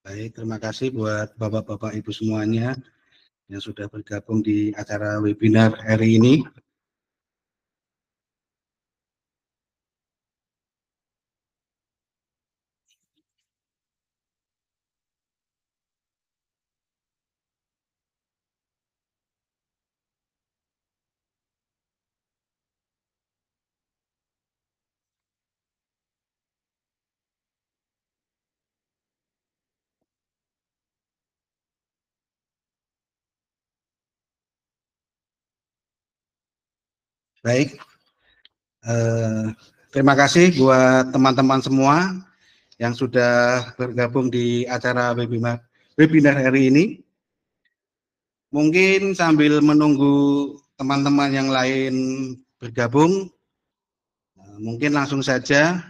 Baik, terima kasih buat Bapak-Bapak Ibu semuanya yang sudah bergabung di acara webinar hari ini. Baik, terima kasih buat teman-teman semua yang sudah bergabung di acara webinar hari ini. Mungkin sambil menunggu teman-teman yang lain bergabung, mungkin langsung saja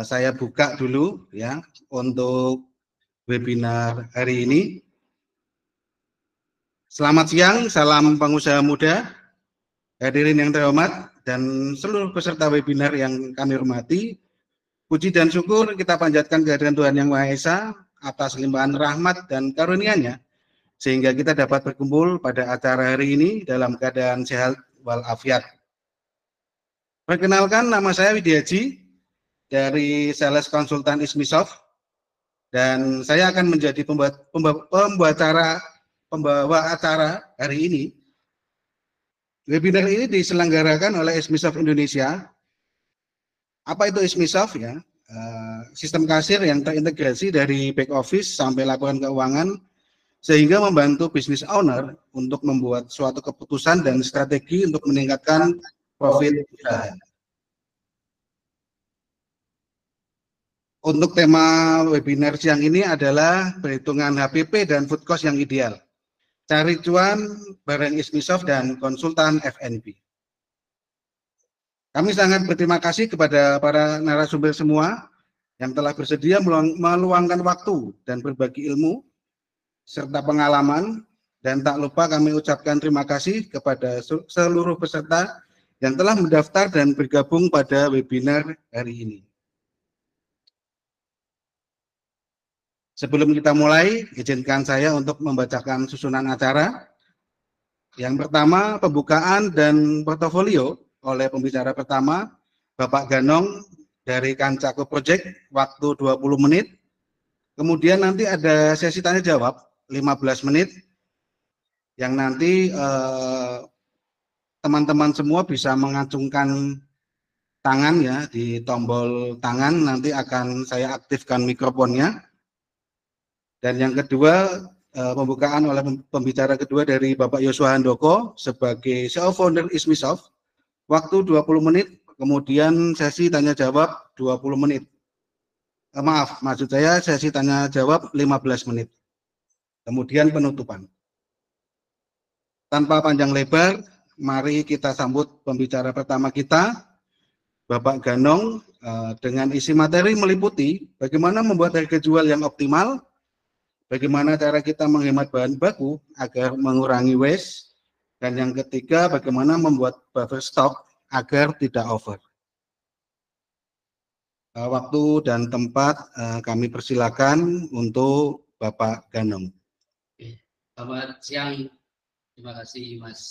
saya buka dulu ya untuk webinar hari ini. Selamat siang, salam pengusaha muda, hadirin yang terhormat dan seluruh peserta webinar yang kami hormati. Puji dan syukur kita panjatkan kehadiran Tuhan Yang Maha Esa atas limpahan rahmat dan karunia-Nya sehingga kita dapat berkumpul pada acara hari ini dalam keadaan sehat walafiat. Perkenalkan, nama saya Widiaji dari Sales Konsultan Ismisoft dan saya akan menjadi pembawa acara hari ini. Webinar ini diselenggarakan oleh Ismisoft Indonesia. Apa itu Ismisoft ya? Sistem kasir yang terintegrasi dari back office sampai laporan keuangan sehingga membantu business owner untuk membuat suatu keputusan dan strategi untuk meningkatkan profit usaha. Untuk tema webinar siang ini adalah perhitungan HPP dan food cost yang ideal. Cari cuan bareng Ismisoft dan konsultan FNB. Kami sangat berterima kasih kepada para narasumber semua yang telah bersedia meluangkan waktu dan berbagi ilmu serta pengalaman, dan tak lupa kami ucapkan terima kasih kepada seluruh peserta yang telah mendaftar dan bergabung pada webinar hari ini. Sebelum kita mulai, izinkan saya untuk membacakan susunan acara. Yang pertama, pembukaan dan portofolio oleh pembicara pertama, Bapak Ganong dari Kancaku Project, waktu 20 menit. Kemudian nanti ada sesi tanya jawab 15 menit, yang nanti teman-teman semua bisa mengacungkan tangan ya di tombol tangan, nanti akan saya aktifkan mikrofonnya. Dan yang kedua, pembukaan oleh pembicara kedua dari Bapak Yosua Handoko sebagai CEO founder Ismisoft, waktu 20 menit, kemudian sesi tanya jawab 20 menit. Maaf, maksud saya sesi tanya jawab 15 menit. Kemudian penutupan. Tanpa panjang lebar, mari kita sambut pembicara pertama kita, Bapak Ganong, dengan isi materi meliputi bagaimana membuat harga jual yang optimal, bagaimana cara kita menghemat bahan baku agar mengurangi waste, dan yang ketiga bagaimana membuat buffer stock agar tidak over. Waktu dan tempat kami persilakan untuk Bapak Ganong. Selamat siang, terima kasih Mas.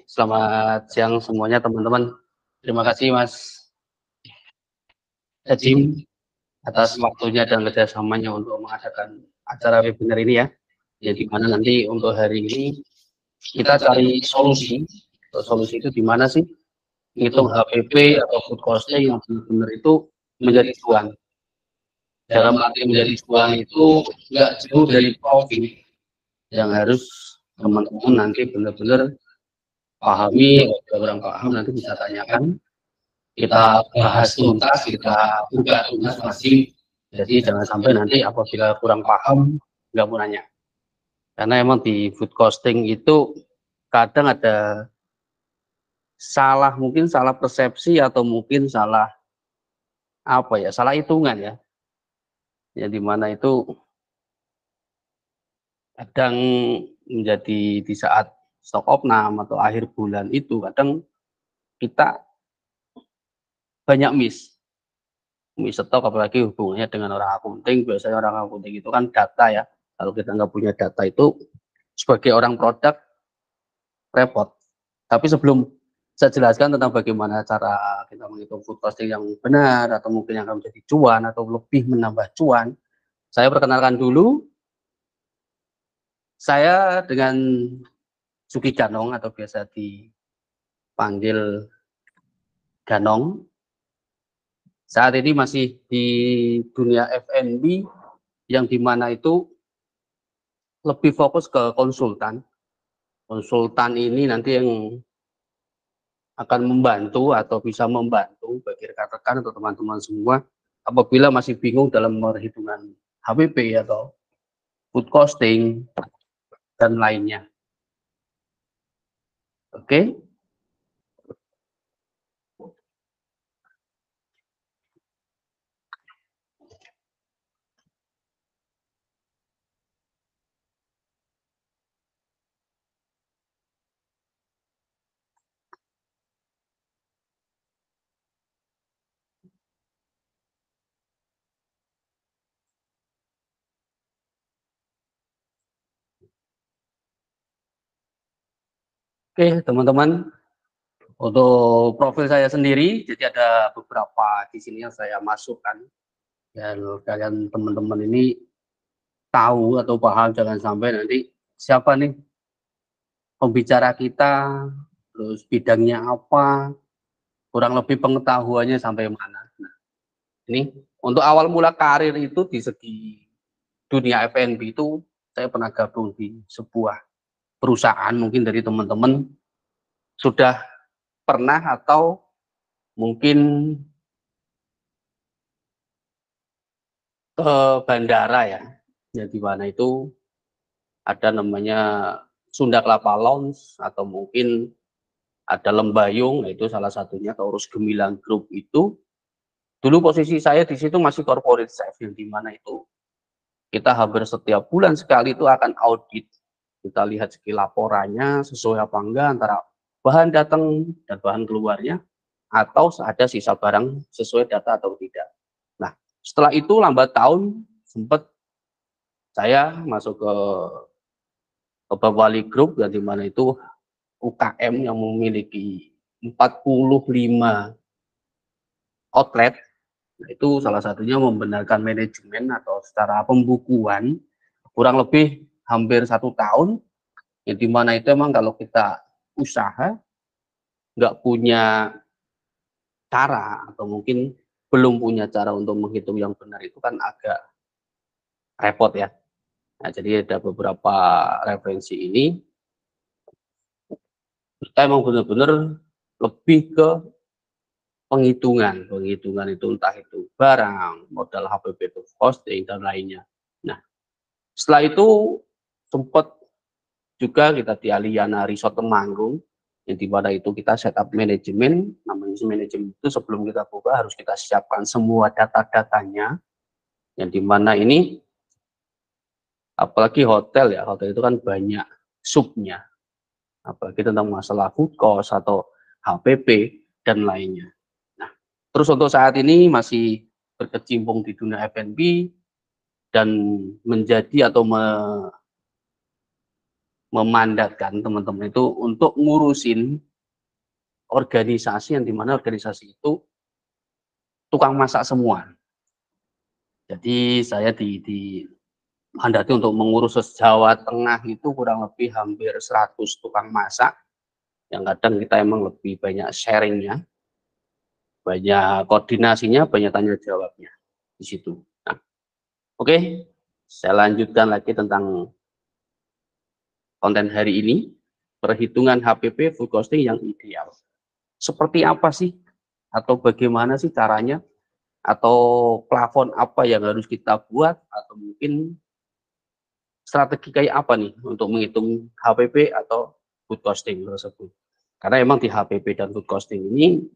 Selamat siang semuanya teman-teman. Terima kasih Mas Jim atas waktunya dan kerjasamanya untuk mengadakan acara webinar ini ya. Jadi mana nanti untuk hari ini kita cari solusi. Solusi itu di mana sih? Ngitung HPP atau food costing yang benar-benar itu menjadi cuan. Dalam arti menjadi cuan itu nggak jauh dari profit yang harus teman-teman nanti benar-benar pahami. Kalau kurang paham nanti bisa tanyakan, kita bahas tuntas, kita buka tuntas masih. Jadi jangan sampai nanti apabila kurang paham nggak mau nanya, karena emang di food costing itu kadang ada salah, mungkin salah persepsi atau mungkin salah salah hitungan ya, yang dimana itu kadang menjadi di saat stok opnam atau akhir bulan itu kadang kita banyak miss. mie stok apalagi hubungannya dengan orang akunting, biasanya orang akunting itu kan data ya. Kalau kita nggak punya data itu sebagai orang produk repot. Tapi sebelum saya jelaskan tentang bagaimana cara kita menghitung food costing yang benar atau mungkin yang akan menjadi cuan atau lebih menambah cuan, saya perkenalkan dulu saya dengan Suki Ganong atau biasa dipanggil Ganong. Saat ini masih di dunia F&B yang dimana itu lebih fokus ke konsultan. Konsultan ini nanti yang akan membantu atau bisa membantu bagi rekan-rekan atau teman-teman semua apabila masih bingung dalam perhitungan HPP atau food costing dan lainnya. Oke. Oke, teman-teman, untuk profil saya sendiri, jadi ada beberapa di sini yang saya masukkan dan kalian teman-teman ini tahu atau paham, jangan sampai nanti siapa nih pembicara kita, terus bidangnya apa, kurang lebih pengetahuannya sampai mana. Nah, ini untuk awal mula karir itu di segi dunia F&B itu saya pernah gabung di sebuah perusahaan, mungkin dari teman-teman sudah pernah atau mungkin ke bandara ya, di mana itu ada namanya Sunda Kelapa Lounge atau mungkin ada Lembayung, itu salah satunya Taurus Gemilang Group itu. Dulu posisi saya di situ masih corporate chef, yang di mana itu kita hampir setiap bulan sekali itu akan audit. Kita lihat segi laporannya sesuai apa enggak antara bahan datang dan bahan keluarnya, atau ada sisa barang sesuai data atau tidak. Nah, setelah itu lambat tahun sempat saya masuk ke Wali Group, yang di mana itu UKM yang memiliki 45 outlet. Nah, itu salah satunya membenarkan manajemen atau secara pembukuan kurang lebih hampir 1 tahun, yang dimana itu emang kalau kita usaha nggak punya cara atau mungkin belum punya cara untuk menghitung yang benar itu kan agak repot ya. Nah, jadi ada beberapa referensi ini kita emang benar-benar lebih ke penghitungan itu entah itu barang, modal HPP itu hosting dan lainnya. Nah, setelah itu sempat juga kita di Aliana Resort Temanggung, yang di mana itu kita setup manajemen. Namanya manajemen itu sebelum kita buka harus kita siapkan semua data-datanya, yang di mana ini apalagi hotel ya, hotel itu kan banyak subnya, apalagi tentang masalah food cost atau HPP dan lainnya. Nah, terus untuk saat ini masih berkecimpung di dunia F&B dan menjadi atau memandatkan teman-teman itu untuk ngurusin organisasi, yang dimana organisasi itu tukang masak semua. Jadi saya mandati untuk mengurus Jawa Tengah itu kurang lebih hampir 100 tukang masak, yang kadang kita emang lebih banyak sharingnya, banyak koordinasinya, banyak tanya jawabnya di situ. Nah, oke, saya lanjutkan lagi tentang konten hari ini, perhitungan HPP food costing yang ideal. Seperti apa sih atau bagaimana sih caranya, atau plafon apa yang harus kita buat, atau mungkin strategi kayak apa nih untuk menghitung HPP atau food costing tersebut. Karena emang di HPP dan food costing ini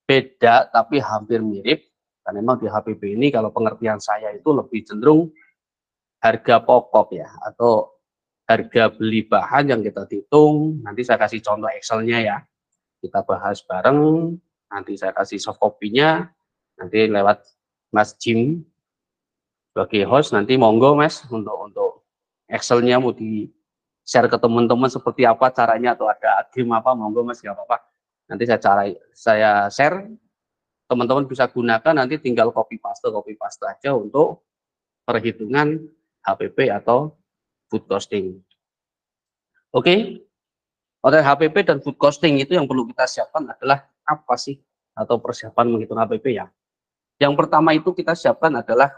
beda tapi hampir mirip, karena emang di HPP ini kalau pengertian saya itu lebih cenderung harga pokok ya, atau harga beli bahan yang kita hitung. Nanti saya kasih contoh Excel-nya ya, kita bahas bareng, nanti saya kasih soft copy-nya, nanti lewat Mas Jim sebagai host, nanti monggo Mas untuk Excel-nya mau di share ke teman-teman seperti apa caranya, atau ada game apa, monggo Mas, nggak apa-apa. Nanti saya share, teman-teman bisa gunakan, nanti tinggal copy paste aja untuk perhitungan HPP atau food costing. Oke, oleh HPP dan food costing itu yang perlu kita siapkan adalah apa sih, atau persiapan menghitung HPP ya. Yang pertama itu kita siapkan adalah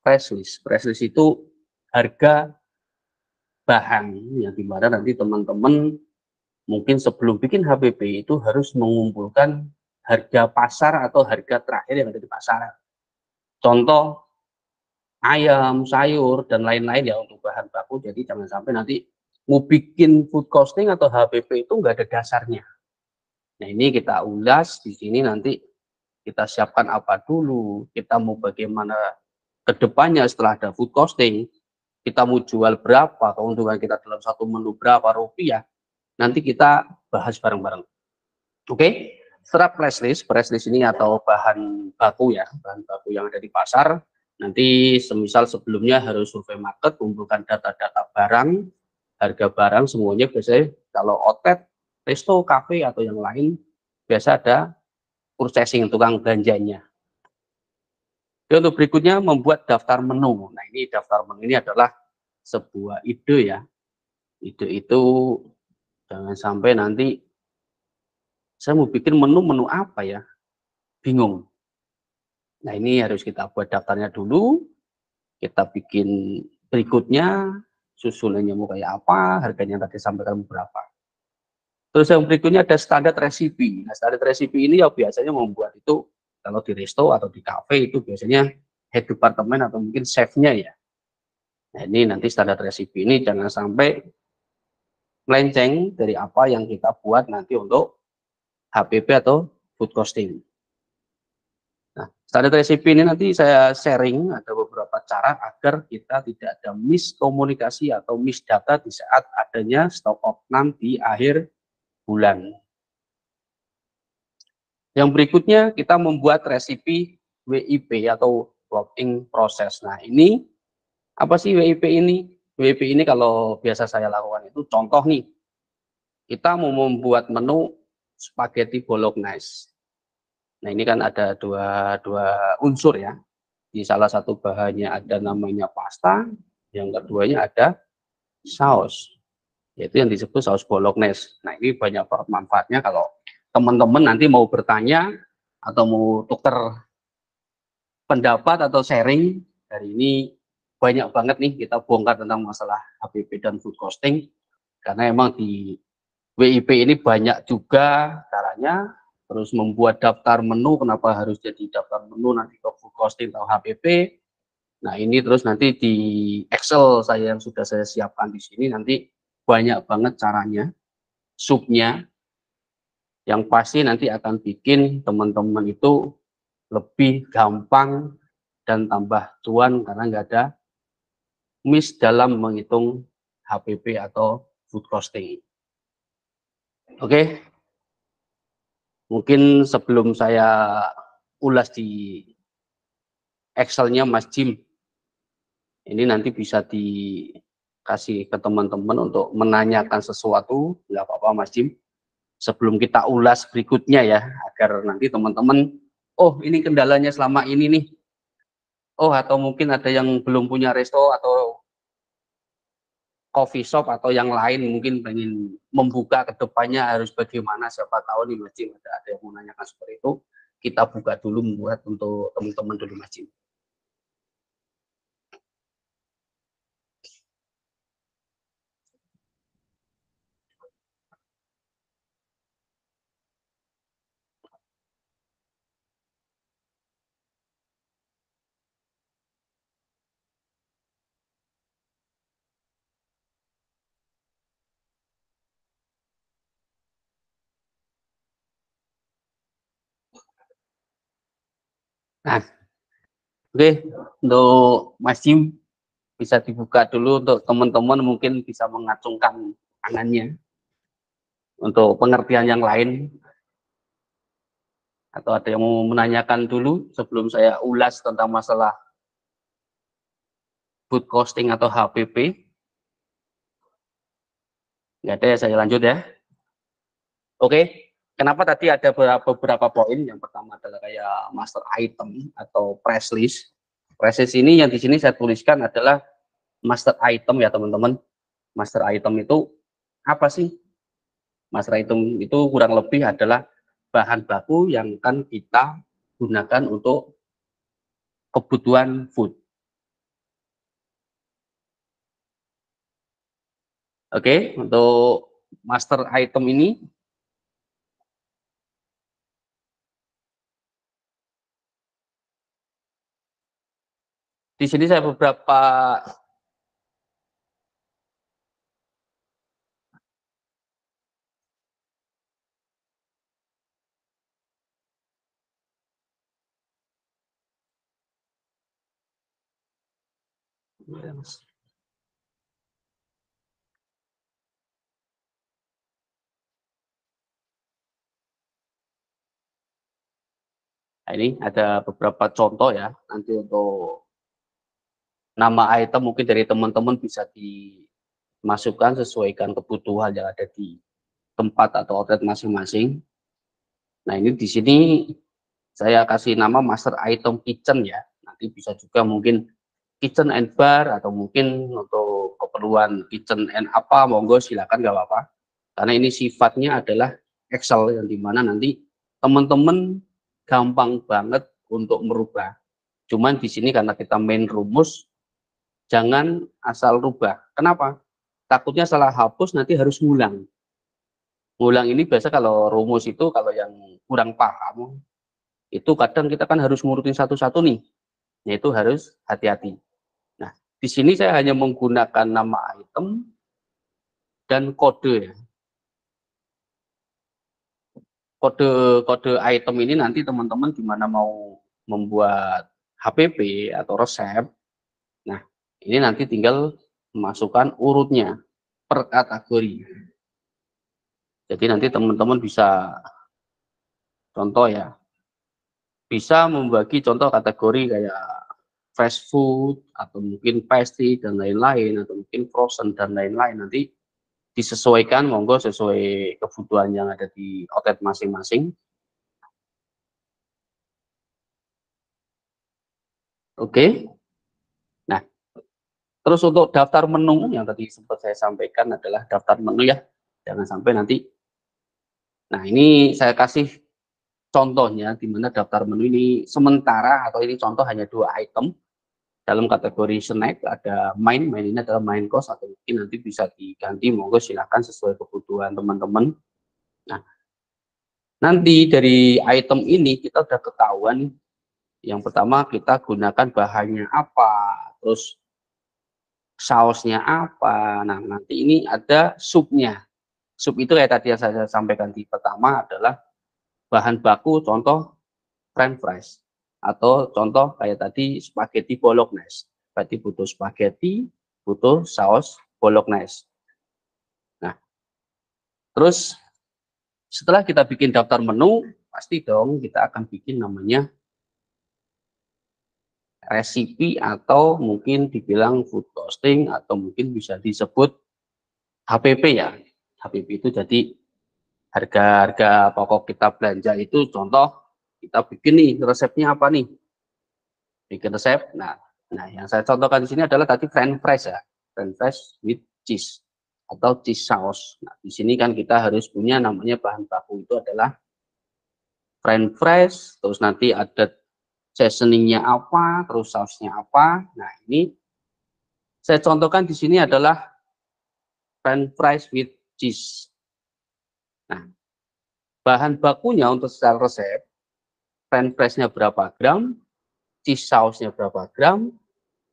price list. Price list itu harga bahan, yang dimana nanti teman-teman mungkin sebelum bikin HPP itu harus mengumpulkan harga pasar atau harga terakhir yang ada di pasar. Contoh ayam, sayur, dan lain-lain ya untuk bahan baku. Jadi jangan sampai nanti mau bikin food costing atau HPP itu nggak ada dasarnya. Nah ini kita ulas di sini, nanti kita siapkan apa dulu, kita mau bagaimana ke depannya setelah ada food costing, kita mau jual berapa, keuntungan kita dalam satu menu berapa rupiah, nanti kita bahas bareng-bareng. Oke, setelah price list ini atau bahan baku ya, bahan baku yang ada di pasar, nanti semisal sebelumnya harus survei market, kumpulkan data-data barang, harga barang semuanya. Biasanya kalau outlet, resto, cafe atau yang lain, biasa ada purchasing, tukang belanjanya. Dan untuk berikutnya membuat daftar menu. Nah ini daftar menu ini adalah sebuah ide ya. Ide itu jangan sampai nanti saya mau bikin menu apa ya, bingung. Nah ini harus kita buat daftarnya dulu, kita bikin berikutnya, susunannya mau kayak apa, harganya tadi sampaikan berapa. Terus yang berikutnya ada standar resipi. Nah standar resipi ini ya biasanya membuat itu, kalau di resto atau di cafe itu biasanya head department atau mungkin chef-nya ya. Nah ini nanti standar resipi ini jangan sampai melenceng dari apa yang kita buat nanti untuk HPP atau food costing. Nah, standar resipi ini nanti saya sharing ada beberapa cara agar kita tidak ada miskomunikasi atau misdata di saat adanya stok opnam di akhir bulan. Yang berikutnya kita membuat resipi WIP atau working process. Nah, ini apa sih WIP ini? WIP ini kalau biasa saya lakukan itu, contoh nih, kita mau membuat menu spaghetti bolognese. Nah ini kan ada dua unsur ya. Di salah satu bahannya ada namanya pasta, yang keduanya ada saus, yaitu yang disebut saus bolognese. Nah ini banyak manfaatnya kalau teman-teman nanti mau bertanya atau mau tukar pendapat atau sharing. Hari ini banyak banget nih kita bongkar tentang masalah HPP dan food costing, karena emang di WIP ini banyak juga caranya. Terus membuat daftar menu, kenapa harus jadi daftar menu nanti ke food costing atau HPP. Nah ini terus nanti di Excel saya yang sudah saya siapkan di sini, nanti banyak banget caranya, subnya, yang pasti nanti akan bikin teman-teman itu lebih gampang dan tambah cuan karena nggak ada miss dalam menghitung HPP atau food costing. Oke. Mungkin sebelum saya ulas di Excel-nya Mas Jim, ini nanti bisa dikasih ke teman-teman untuk menanyakan sesuatu, nggak apa-apa Mas Jim. Sebelum kita ulas berikutnya ya, agar nanti teman-teman, oh ini kendalanya selama ini nih. Oh atau mungkin ada yang belum punya resto atau coffee shop atau yang lain, mungkin pengen membuka ke depannya harus bagaimana, siapa tahu nih Mas Jim ada yang mau menanyakan seperti itu, kita buka dulu membuat untuk teman-teman dulu Mas Jim. Nah, oke, untuk Mas Jim bisa dibuka dulu untuk teman-teman, mungkin bisa mengacungkan tangannya untuk pengertian yang lain. Atau ada yang mau menanyakan dulu sebelum saya ulas tentang masalah food costing atau HPP? Nggak ada ya, saya lanjut ya. Oke, kenapa tadi ada beberapa poin? Yang pertama adalah kayak master item atau price list. Price list ini yang di sini saya tuliskan adalah master item ya teman-teman. Master item itu apa sih? Master item itu kurang lebih adalah bahan baku yang akan kita gunakan untuk kebutuhan food. Oke, untuk master item ini di sini saya beberapa nah, ini ada beberapa contoh ya. Nanti untuk nama item mungkin dari teman-teman bisa dimasukkan sesuaikan kebutuhan yang ada di tempat atau outlet masing-masing. Nah, ini di sini saya kasih nama master item kitchen ya. Nanti bisa juga mungkin kitchen and bar atau mungkin untuk keperluan kitchen and apa, monggo silakan, nggak apa-apa. Karena ini sifatnya adalah Excel yang dimana nanti teman-teman gampang banget untuk merubah. Cuman di sini karena kita main rumus, jangan asal rubah. Kenapa? Takutnya salah hapus nanti harus ngulang. Ngulang ini biasa kalau rumus itu kalau yang kurang paham, itu kadang kita kan harus ngurutin satu-satu nih. Yaitu harus hati-hati. Nah, di sini saya hanya menggunakan nama item dan kode ya. Kode item ini nanti teman-teman gimana mau membuat HPP atau resep. Nah, ini nanti tinggal masukkan urutnya per kategori. Jadi nanti teman-teman bisa contoh ya, bisa membagi contoh kategori kayak fast food atau mungkin pastry dan lain-lain atau mungkin frozen dan lain-lain. Nanti disesuaikan monggo sesuai kebutuhan yang ada di outlet masing-masing. Oke. Nah, terus untuk daftar menu yang tadi sempat saya sampaikan adalah daftar menu ya. Jangan sampai nanti. Nah, ini saya kasih contohnya di mana daftar menu ini sementara atau ini contoh hanya 2 item. Dalam kategori snack ada main ini adalah main course atau mungkin nanti bisa diganti, monggo silakan sesuai kebutuhan teman-teman. Nah, nanti dari item ini kita udah ketahuan yang pertama kita gunakan bahannya apa, terus sausnya apa. Nah, nanti ini ada supnya. Sup itu kayak tadi yang saya sampaikan di pertama adalah bahan baku contoh french fries atau contoh kayak tadi spaghetti bolognese. Berarti butuh spaghetti, butuh saus bolognese. Nah, terus setelah kita bikin daftar menu, pasti dong kita akan bikin namanya resipi atau mungkin dibilang food costing atau mungkin bisa disebut HPP ya. HPP itu jadi harga-harga pokok kita belanja itu contoh kita bikin nih resepnya apa nih? Bikin resep. Nah, yang saya contohkan di sini adalah tadi french fries ya. French fries with cheese atau cheese sauce. Nah, di sini kan kita harus punya namanya bahan baku itu adalah french fries, terus nanti ada seasoningnya apa, terus sausnya apa. Nah, ini saya contohkan di sini adalah french fries with cheese. Nah, bahan bakunya untuk secara resep, french fries-nya berapa gram, cheese sausnya berapa gram,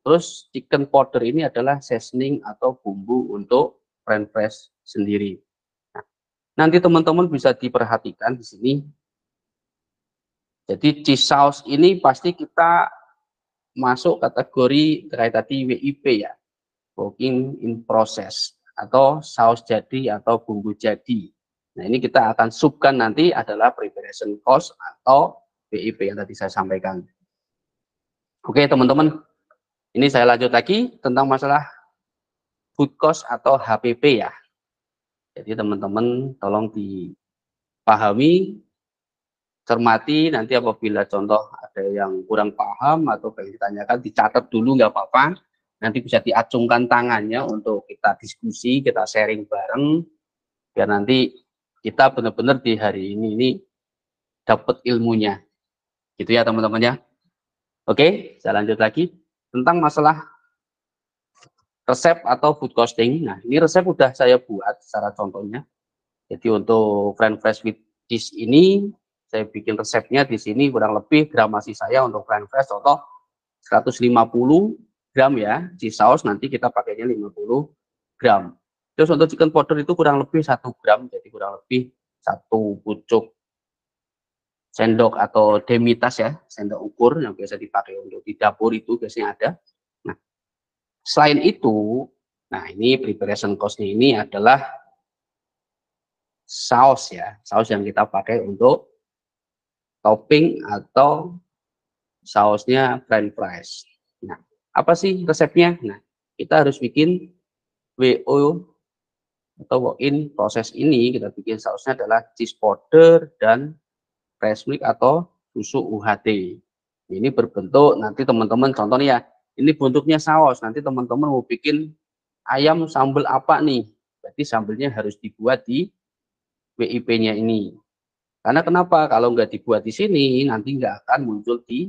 terus chicken powder ini adalah seasoning atau bumbu untuk french fries sendiri. Nah, nanti teman-teman bisa diperhatikan di sini. Jadi cheese sauce ini pasti kita masuk kategori kayak tadi WIP ya, working in process atau saus jadi atau bumbu jadi. Nah, ini kita akan subkan nanti adalah preparation cost atau BIP yang tadi saya sampaikan. Oke, teman-teman. Ini saya lanjut lagi tentang masalah food cost atau HPP ya. Jadi teman-teman tolong dipahami, cermati, nanti apabila contoh ada yang kurang paham atau pengen ditanyakan, dicatat dulu nggak apa-apa. Nanti bisa diacungkan tangannya untuk kita diskusi, kita sharing bareng, biar nanti kita benar-benar di hari ini dapat ilmunya. Gitu ya teman-teman ya. Oke, saya lanjut lagi tentang masalah resep atau food costing. Nah, ini resep udah saya buat secara contohnya. Jadi untuk French fries with cheese ini saya bikin resepnya di sini kurang lebih gramasi saya untuk French fries contoh 150 gram ya, cheese sauce nanti kita pakainya 50 gram. Terus untuk chicken powder itu kurang lebih 1 gram, jadi kurang lebih 1 pucuk sendok atau demitas ya, sendok ukur yang biasa dipakai untuk di dapur itu biasanya ada. Nah, selain itu, nah ini preparation cost-nya ini adalah saus ya, saus yang kita pakai untuk topping atau sausnya French fries. Nah, apa sih resepnya? Nah, kita harus bikin WO atau walk-in proses ini, kita bikin sausnya adalah cheese powder dan fresh milk atau susu UHT. Ini berbentuk nanti teman-teman contoh nih ya, ini bentuknya saus. Nanti teman-teman mau bikin ayam sambal apa nih? Berarti sambelnya harus dibuat di WIP-nya ini. Karena kenapa? Kalau nggak dibuat di sini, nanti nggak akan muncul di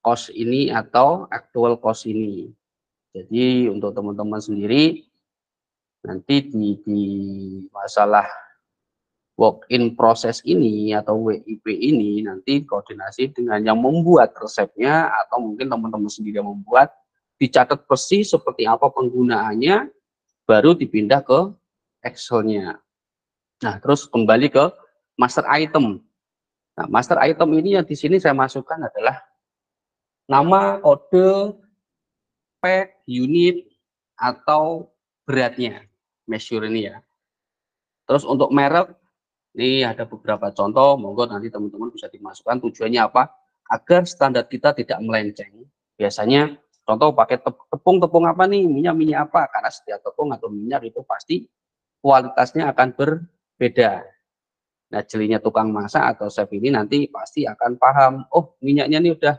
cost ini atau actual cost ini. Jadi untuk teman-teman sendiri, nanti di masalah walk-in proses ini atau WIP ini, nanti koordinasi dengan yang membuat resepnya, atau mungkin teman-teman sendiri yang membuat, dicatat persis seperti apa penggunaannya, baru dipindah ke Excel-nya. Nah, terus kembali ke master item. Nah, master item ini yang di sini saya masukkan adalah nama, kode, pack, unit, atau beratnya, measure ini ya. Terus untuk merek, ini ada beberapa contoh, monggo nanti teman-teman bisa dimasukkan tujuannya apa, agar standar kita tidak melenceng. Biasanya contoh pakai tepung apa nih, minyak apa, karena setiap tepung atau minyak itu pasti kualitasnya akan berbeda. Nah, jelinya tukang masak atau chef ini nanti pasti akan paham, oh minyaknya ini udah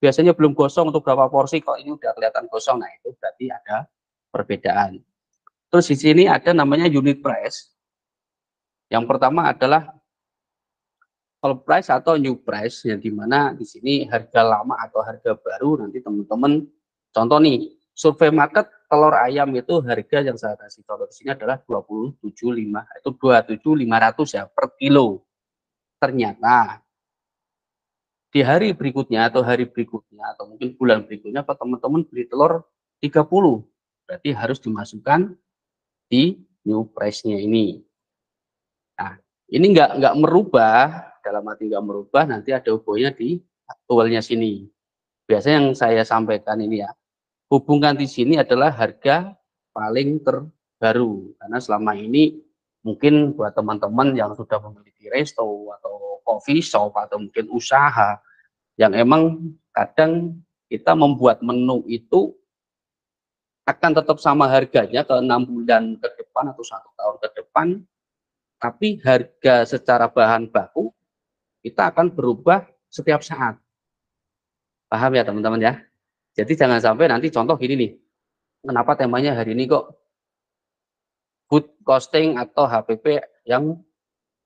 biasanya belum gosong untuk berapa porsi, kok ini udah kelihatan gosong. Nah, itu berarti ada perbedaan. Terus di sini ada namanya unit price. Yang pertama adalah old price atau new price, yang dimana di sini harga lama atau harga baru. Nanti teman-teman contoh nih, survei market telur ayam itu harga yang saya kasih contoh di sini adalah 27.500 itu 27.500 ya per kilo. Ternyata di hari berikutnya atau mungkin bulan berikutnya kalau teman-teman beli telur 30, berarti harus dimasukkan di new price-nya ini. Nah, ini nggak merubah, dalam arti nggak merubah, nanti ada hubungannya di aktualnya sini. Biasanya yang saya sampaikan ini ya, hubungan di sini adalah harga paling terbaru. Karena selama ini mungkin buat teman-teman yang sudah memiliki resto atau coffee shop atau mungkin usaha, yang emang kadang kita membuat menu itu akan tetap sama harganya ke 6 bulan ke depan atau 1 tahun ke depan, tapi harga secara bahan baku kita akan berubah setiap saat. Paham ya teman-teman ya? Jadi jangan sampai nanti contoh gini nih, kenapa temanya hari ini kok food costing atau HPP yang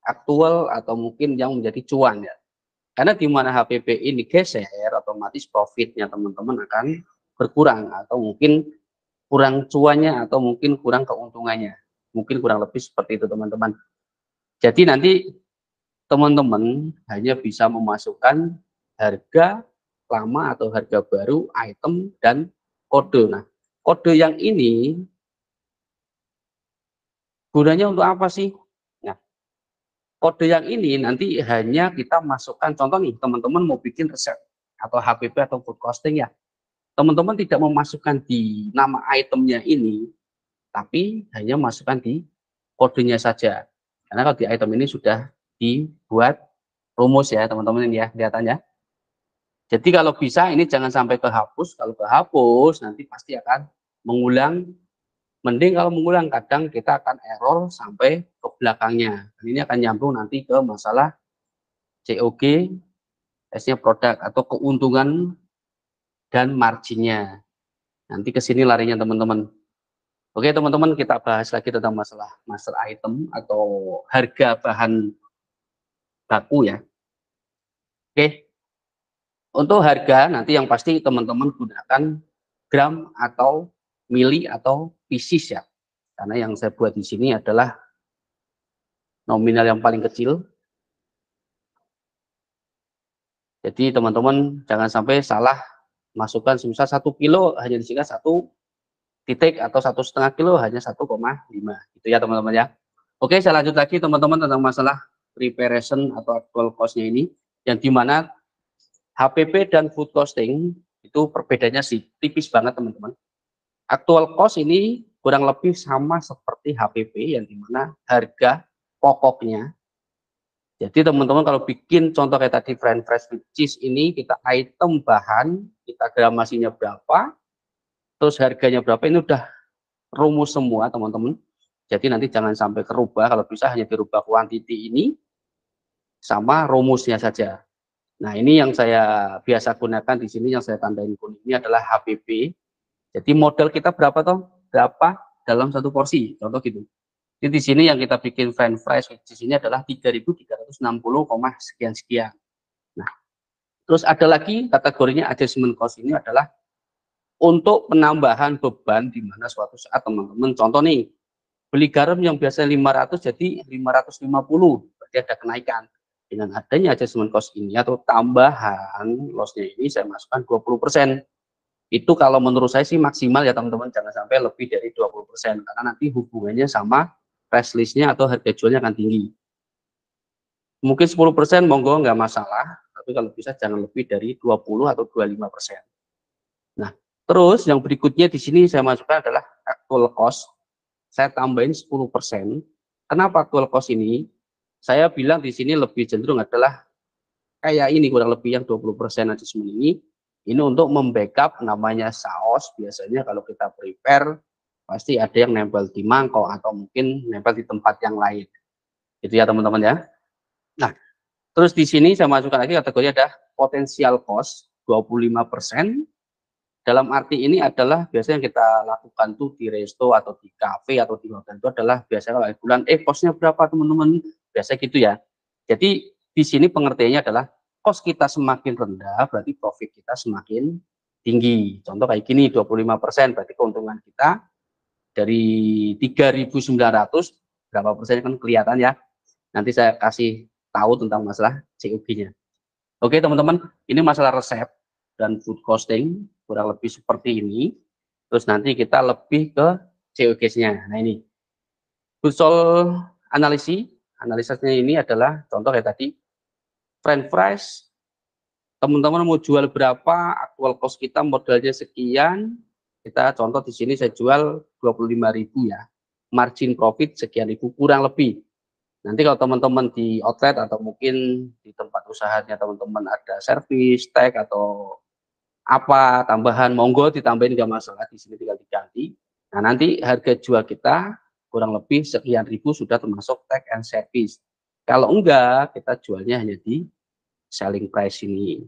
aktual atau mungkin yang menjadi cuan ya. Karena di mana HPP ini geser, otomatis profitnya teman-teman akan berkurang, atau mungkin kurang cuannya, atau mungkin kurang keuntungannya. Mungkin kurang lebih seperti itu teman-teman. Jadi nanti teman-teman hanya bisa memasukkan harga lama atau harga baru, item, dan kode. Nah, kode yang ini gunanya untuk apa sih? Nah, kode yang ini nanti hanya kita masukkan, contoh nih, teman-teman mau bikin resep atau HPP atau food costing ya. Teman-teman tidak memasukkan di nama itemnya ini, tapi hanya masukkan di kodenya saja. Karena kalau di item ini sudah dibuat rumus ya teman-teman ini ya, kelihatannya. Jadi kalau bisa ini jangan sampai kehapus. Kalau kehapus nanti pasti akan mengulang. Mending kalau mengulang, kadang kita akan error sampai ke belakangnya. Ini akan nyambung nanti ke masalah COG, S-nya produk atau keuntungan dan marginnya. Nanti ke sini larinya teman-teman. Oke teman-teman, kita bahas lagi tentang masalah master item atau harga bahan baku ya. Oke, untuk harga nanti yang pasti teman-teman gunakan gram atau mili atau pieces ya. Karena yang saya buat di sini adalah nominal yang paling kecil. Jadi teman-teman jangan sampai salah masukkan, misal 1 kilo hanya disingkat 1 titik atau 1,5 kilo hanya 1,5 gitu ya teman-teman ya. Oke, saya lanjut lagi teman-teman tentang masalah preparation atau actual cost-nya ini, yang dimana HPP dan food costing itu perbedaannya sih tipis banget teman-teman. Actual cost ini kurang lebih sama seperti HPP, yang dimana harga pokoknya. Jadi teman-teman kalau bikin contoh kayak tadi french fries with cheese ini, kita item bahan, kita gramasinya berapa, terus harganya berapa, ini udah rumus semua teman-teman. Jadi nanti jangan sampai kerubah, kalau bisa hanya dirubah quantity ini sama rumusnya saja. Nah ini yang saya biasa gunakan di sini, yang saya tandain kuning ini adalah HPP. Jadi modal kita berapa toh? Berapa dalam satu porsi, contoh gitu. Jadi di sini yang kita bikin french fries di sini adalah 3.360, sekian-sekian. Nah, terus ada lagi kategorinya adjustment cost, ini adalah untuk penambahan beban di mana suatu saat teman-teman, contoh nih, beli garam yang biasanya 500 jadi 550, berarti ada kenaikan. Dengan adanya adjustment cost ini atau tambahan loss-nya ini saya masukkan 20%. Itu kalau menurut saya sih maksimal ya teman-teman, jangan sampai lebih dari 20%, karena nanti hubungannya sama price list-nya atau harga jualnya akan tinggi. Mungkin 10% monggo nggak masalah, tapi kalau bisa jangan lebih dari 20 atau 25%. Nah, terus yang berikutnya di sini saya masukkan adalah actual cost. Saya tambahin 10%. Kenapa actual cost ini? Saya bilang di sini lebih cenderung adalah kayak ini, kurang lebih yang 20% adjustment ini untuk membackup namanya saus. Biasanya kalau kita prepare pasti ada yang nempel di mangkok atau mungkin nempel di tempat yang lain. Itu ya teman-teman ya. Nah, terus di sini saya masukkan lagi kategori ada potensial cost 25%. Dalam arti ini adalah biasanya yang kita lakukan tuh di resto atau di cafe atau di hotel itu adalah biasanya kalau bulan costnya berapa teman-teman, biasa gitu ya. Jadi di sini pengertiannya adalah cost kita semakin rendah berarti profit kita semakin tinggi. Contoh kayak gini, 25% berarti keuntungan kita dari 3.900 berapa persen kan kelihatan ya. Nanti saya kasih tahu tentang masalah COG-nya. Oke teman-teman, ini masalah resep dan food costing kurang lebih seperti ini. Terus nanti kita lebih ke COG-nya. Nah ini Busol analisisnya ini adalah contoh kayak tadi french fries, teman-teman mau jual berapa, actual cost kita modalnya sekian, kita contoh di sini saya jual 25.000 ya, margin profit sekian ribu kurang lebih. Nanti kalau teman-teman di outlet atau mungkin di tempat usahanya teman-teman ada servis, tag atau apa tambahan, monggo ditambahin nggak masalah, di sini tinggal diganti. Nah nanti harga jual kita kurang lebih sekian ribu sudah termasuk tag and service. Kalau enggak, kita jualnya hanya di selling price ini.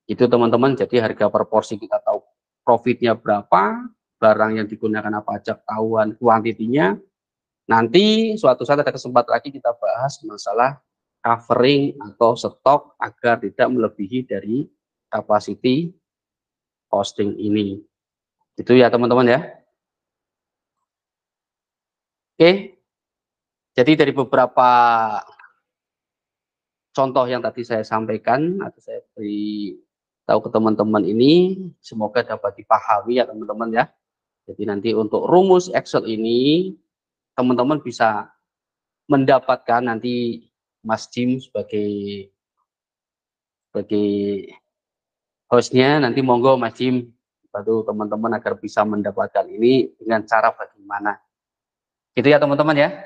Itu teman-teman, jadi harga per porsi kita tahu profitnya berapa, barang yang digunakan apa aja ketahuan kuantitinya. Nanti suatu saat ada kesempatan lagi kita bahas masalah covering atau stok agar tidak melebihi dari capacity costing ini. Itu ya teman-teman ya. Oke, jadi dari beberapa contoh yang tadi saya sampaikan atau saya beri tahu ke teman-teman ini, semoga dapat dipahami ya teman-teman ya. Jadi nanti untuk rumus Excel ini teman-teman bisa mendapatkan nanti Mas Jim sebagai hostnya, nanti monggo Mas Jim bantu teman-teman agar bisa mendapatkan ini dengan cara bagaimana. Gitu ya teman-teman ya.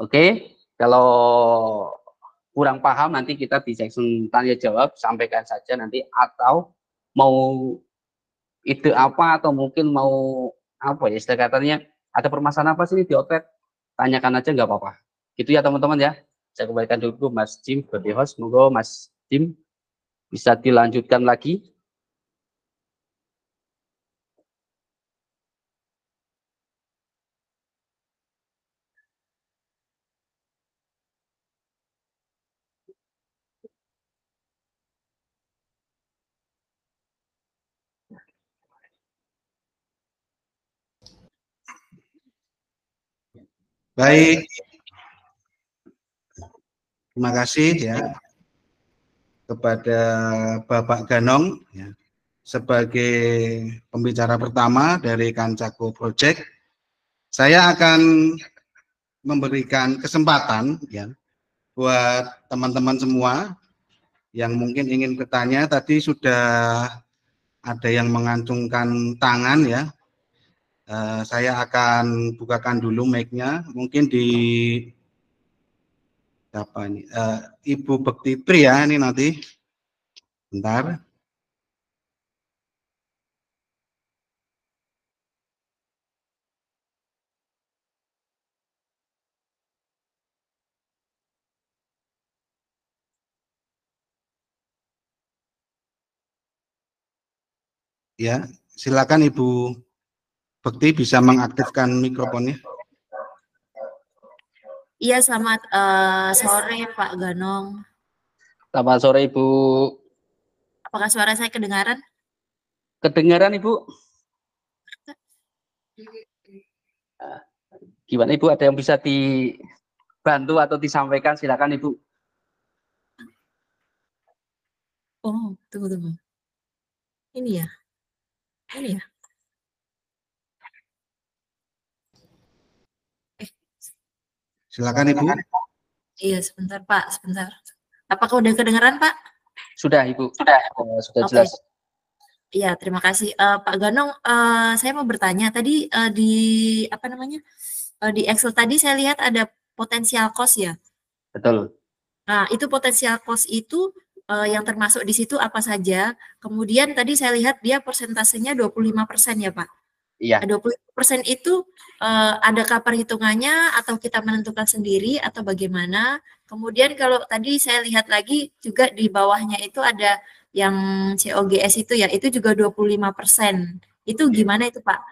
Oke, kalau kurang paham nanti kita di section tanya jawab, sampaikan saja nanti, atau mau ide apa atau mungkin mau apa ya istilah katanya, ada permasalahan apa sih di outlet, tanyakan aja nggak apa-apa. Gitu ya teman-teman ya. Saya kembalikan dulu Mas Jim sebagai host, monggo Mas Jim bisa dilanjutkan lagi. Baik, terima kasih ya kepada Bapak Ganong ya, sebagai pembicara pertama dari Kancaku Project. Saya akan memberikan kesempatan ya buat teman-teman semua yang mungkin ingin bertanya. Tadi sudah ada yang mengacungkan tangan ya. Saya akan bukakan dulu mic-nya. Mungkin di apa ini? Ibu Bekti Tri ya ini nanti. Bentar. Ya, silakan Ibu Bekti bisa mengaktifkan mikrofonnya. Iya, selamat sore Pak Ganong. Selamat sore Ibu. Apakah suara saya kedengaran? Kedengaran Ibu? Gimana Ibu, ada yang bisa dibantu atau disampaikan, silakan Ibu. Oh, tunggu. Ini ya. Silakan Ibu. Iya, sebentar Pak, sebentar. Apakah udah kedengaran Pak? Sudah Ibu. Sudah jelas. Iya, terima kasih Pak Ganong. Saya mau bertanya tadi di apa namanya di Excel tadi saya lihat ada potensial cost ya. Betul. Nah, itu potensial cost itu yang termasuk di situ apa saja? Kemudian tadi saya lihat dia persentasenya 25% ya Pak. Iya. 25% itu adakah perhitungannya atau kita menentukan sendiri atau bagaimana? Kemudian kalau tadi saya lihat lagi juga di bawahnya itu ada yang COGS itu ya, itu juga 25%. Itu gimana itu Pak?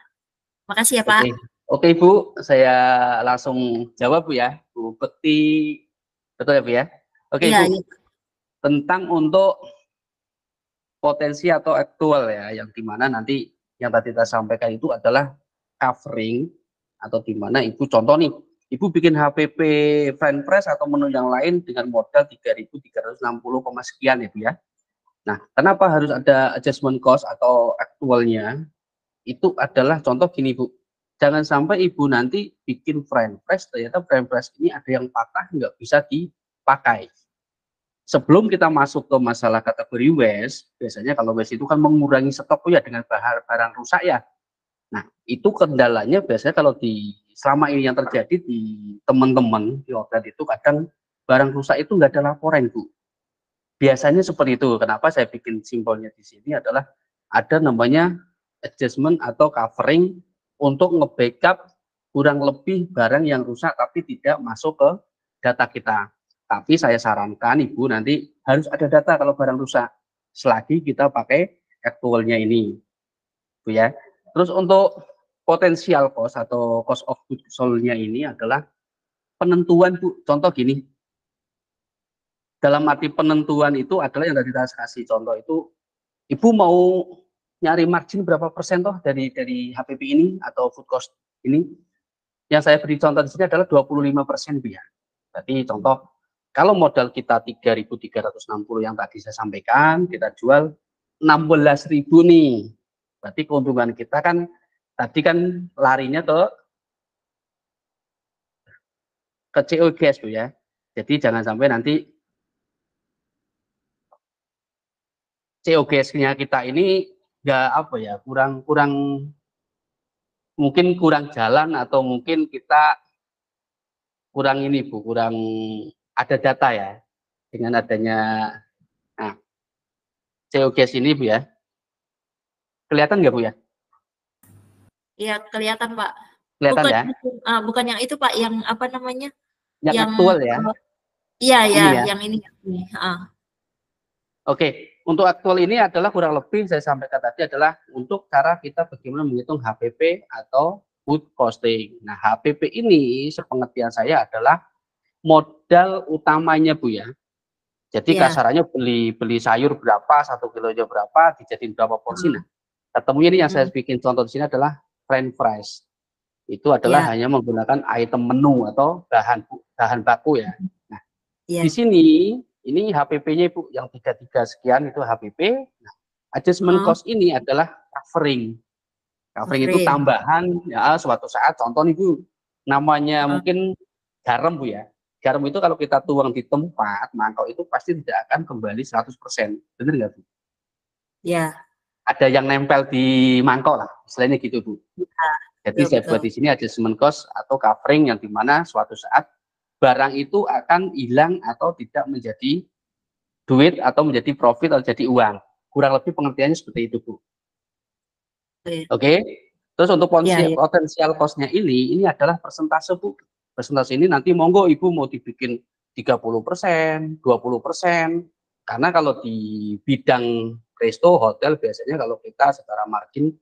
Makasih ya Pak. Oke Bu, saya langsung jawab Bu ya. Bu Bekti, betul ya Bu ya? Oke iya, Bu, iya. Tentang untuk potensi atau aktual ya, yang dimana nanti yang tadi kita sampaikan itu adalah covering, atau dimana Ibu contoh nih, Ibu bikin HPP fan press atau menu yang lain dengan modal 3.360, sekian ya Bu ya. Nah, kenapa harus ada adjustment cost atau aktualnya? Itu adalah contoh gini Bu, jangan sampai Ibu nanti bikin fan press, ternyata fan press ini ada yang patah, nggak bisa dipakai. Sebelum kita masuk ke masalah kategori waste, biasanya kalau waste itu kan mengurangi stok ya dengan barang rusak ya. Nah, itu kendalanya biasanya kalau selama ini yang terjadi di teman-teman di outlet itu kadang barang rusak itu nggak ada laporan Bu. Biasanya seperti itu. Kenapa saya bikin simbolnya di sini adalah ada namanya adjustment atau covering untuk nge-backup kurang lebih barang yang rusak tapi tidak masuk ke data kita. Tapi saya sarankan Ibu nanti harus ada data kalau barang rusak selagi kita pakai aktualnya ini, Bu ya. Terus untuk potensial cost atau cost of goods sold-nya ini adalah penentuan Bu. Contoh gini, dalam arti penentuan itu adalah yang tadi saya kasih contoh itu, Ibu mau nyari margin berapa persen toh dari HPP ini atau food cost ini. Yang saya beri contoh di sini adalah 25% Bu ya. Berarti contoh, kalau modal kita 3.360 yang tadi saya sampaikan, kita jual 16.000 nih. Berarti keuntungan kita kan tadi kan larinya ke COGS Bu ya. Jadi jangan sampai nanti COGS-nya kita ini nggak apa ya, kurang, mungkin kurang jalan, atau mungkin kita kurang ini Bu, kurang ada data ya dengan adanya CO gas ini Bu ya. Kelihatan nggak Bu ya? Iya, kelihatan Pak. Kelihatan Bukan ya? bukan yang itu Pak, yang apa namanya? Yang Yang aktual ya. iya ya, Ini ya. yang ini. Oke, untuk aktual ini adalah kurang lebih saya sampaikan tadi adalah untuk cara kita bagaimana menghitung HPP atau food costing. Nah, HPP ini sepengertian saya adalah modal utamanya Bu ya. Jadi Iya. kasarannya beli sayur berapa, 1 kilonya berapa, dijadiin berapa porsi. Nah, ketemunya ini yang saya bikin contoh di sini adalah french fries. Itu adalah hanya menggunakan item menu atau bahan baku ya. Nah, di sini ini HPP-nya Ibu yang 33 sekian itu HPP. Nah, adjustment cost ini adalah covering. Covering itu tambahan ya suatu saat contoh nih Bu, namanya mungkin garam Bu ya. Garam itu kalau kita tuang di tempat mangkok itu pasti tidak akan kembali 100%. Benar nggak Bu? Ya. Ada yang nempel di mangkok lah, istilahnya gitu Bu. Ya, jadi saya buat di sini adjustment cost atau covering yang dimana suatu saat barang itu akan hilang atau tidak menjadi duit atau menjadi profit atau jadi uang. Kurang lebih pengertiannya seperti itu Bu. Oke. Terus untuk potensial cost-nya ini adalah persentase Bu. Persentase ini nanti monggo Ibu mau dibikin 30%, 20%. Karena kalau di bidang resto, hotel biasanya kalau kita secara margin,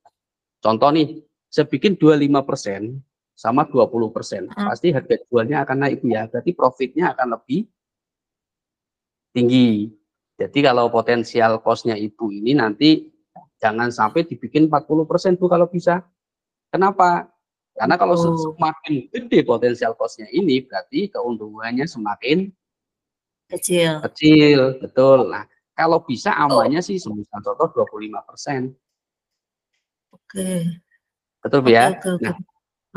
contoh nih, saya bikin 25% sama 20%. Pasti harga jualnya akan naik Bu ya. Berarti profitnya akan lebih tinggi. Jadi kalau potensial cost-nya Ibu ini nanti jangan sampai dibikin 40% Bu kalau bisa. Kenapa? Karena kalau semakin gede potensial cost-nya ini, berarti keuntungannya semakin kecil. Kecil, betul. Nah, kalau bisa amannya sih semisal contoh 25%. Oke. Betul Bu ya? Nah,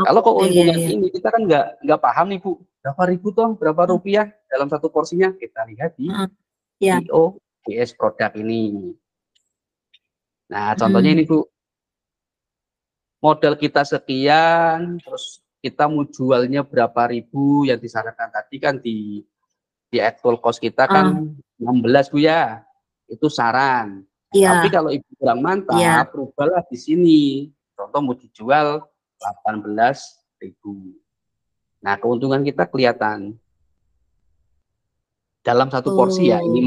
kalau keuntungan ini kita kan nggak paham nih Bu, berapa ribu toh, berapa rupiah dalam satu porsinya, kita lihat di IOGS produk ini. Nah, contohnya ini Bu, modal kita sekian, terus kita mau jualnya berapa ribu, yang disarankan tadi kan di actual cost kita kan 16 Bu ya, itu saran. Tapi kalau Ibu kurang mantap, rubahlah di sini. Contoh mau dijual 18.000. Nah, keuntungan kita kelihatan. Dalam satu porsi ya, ini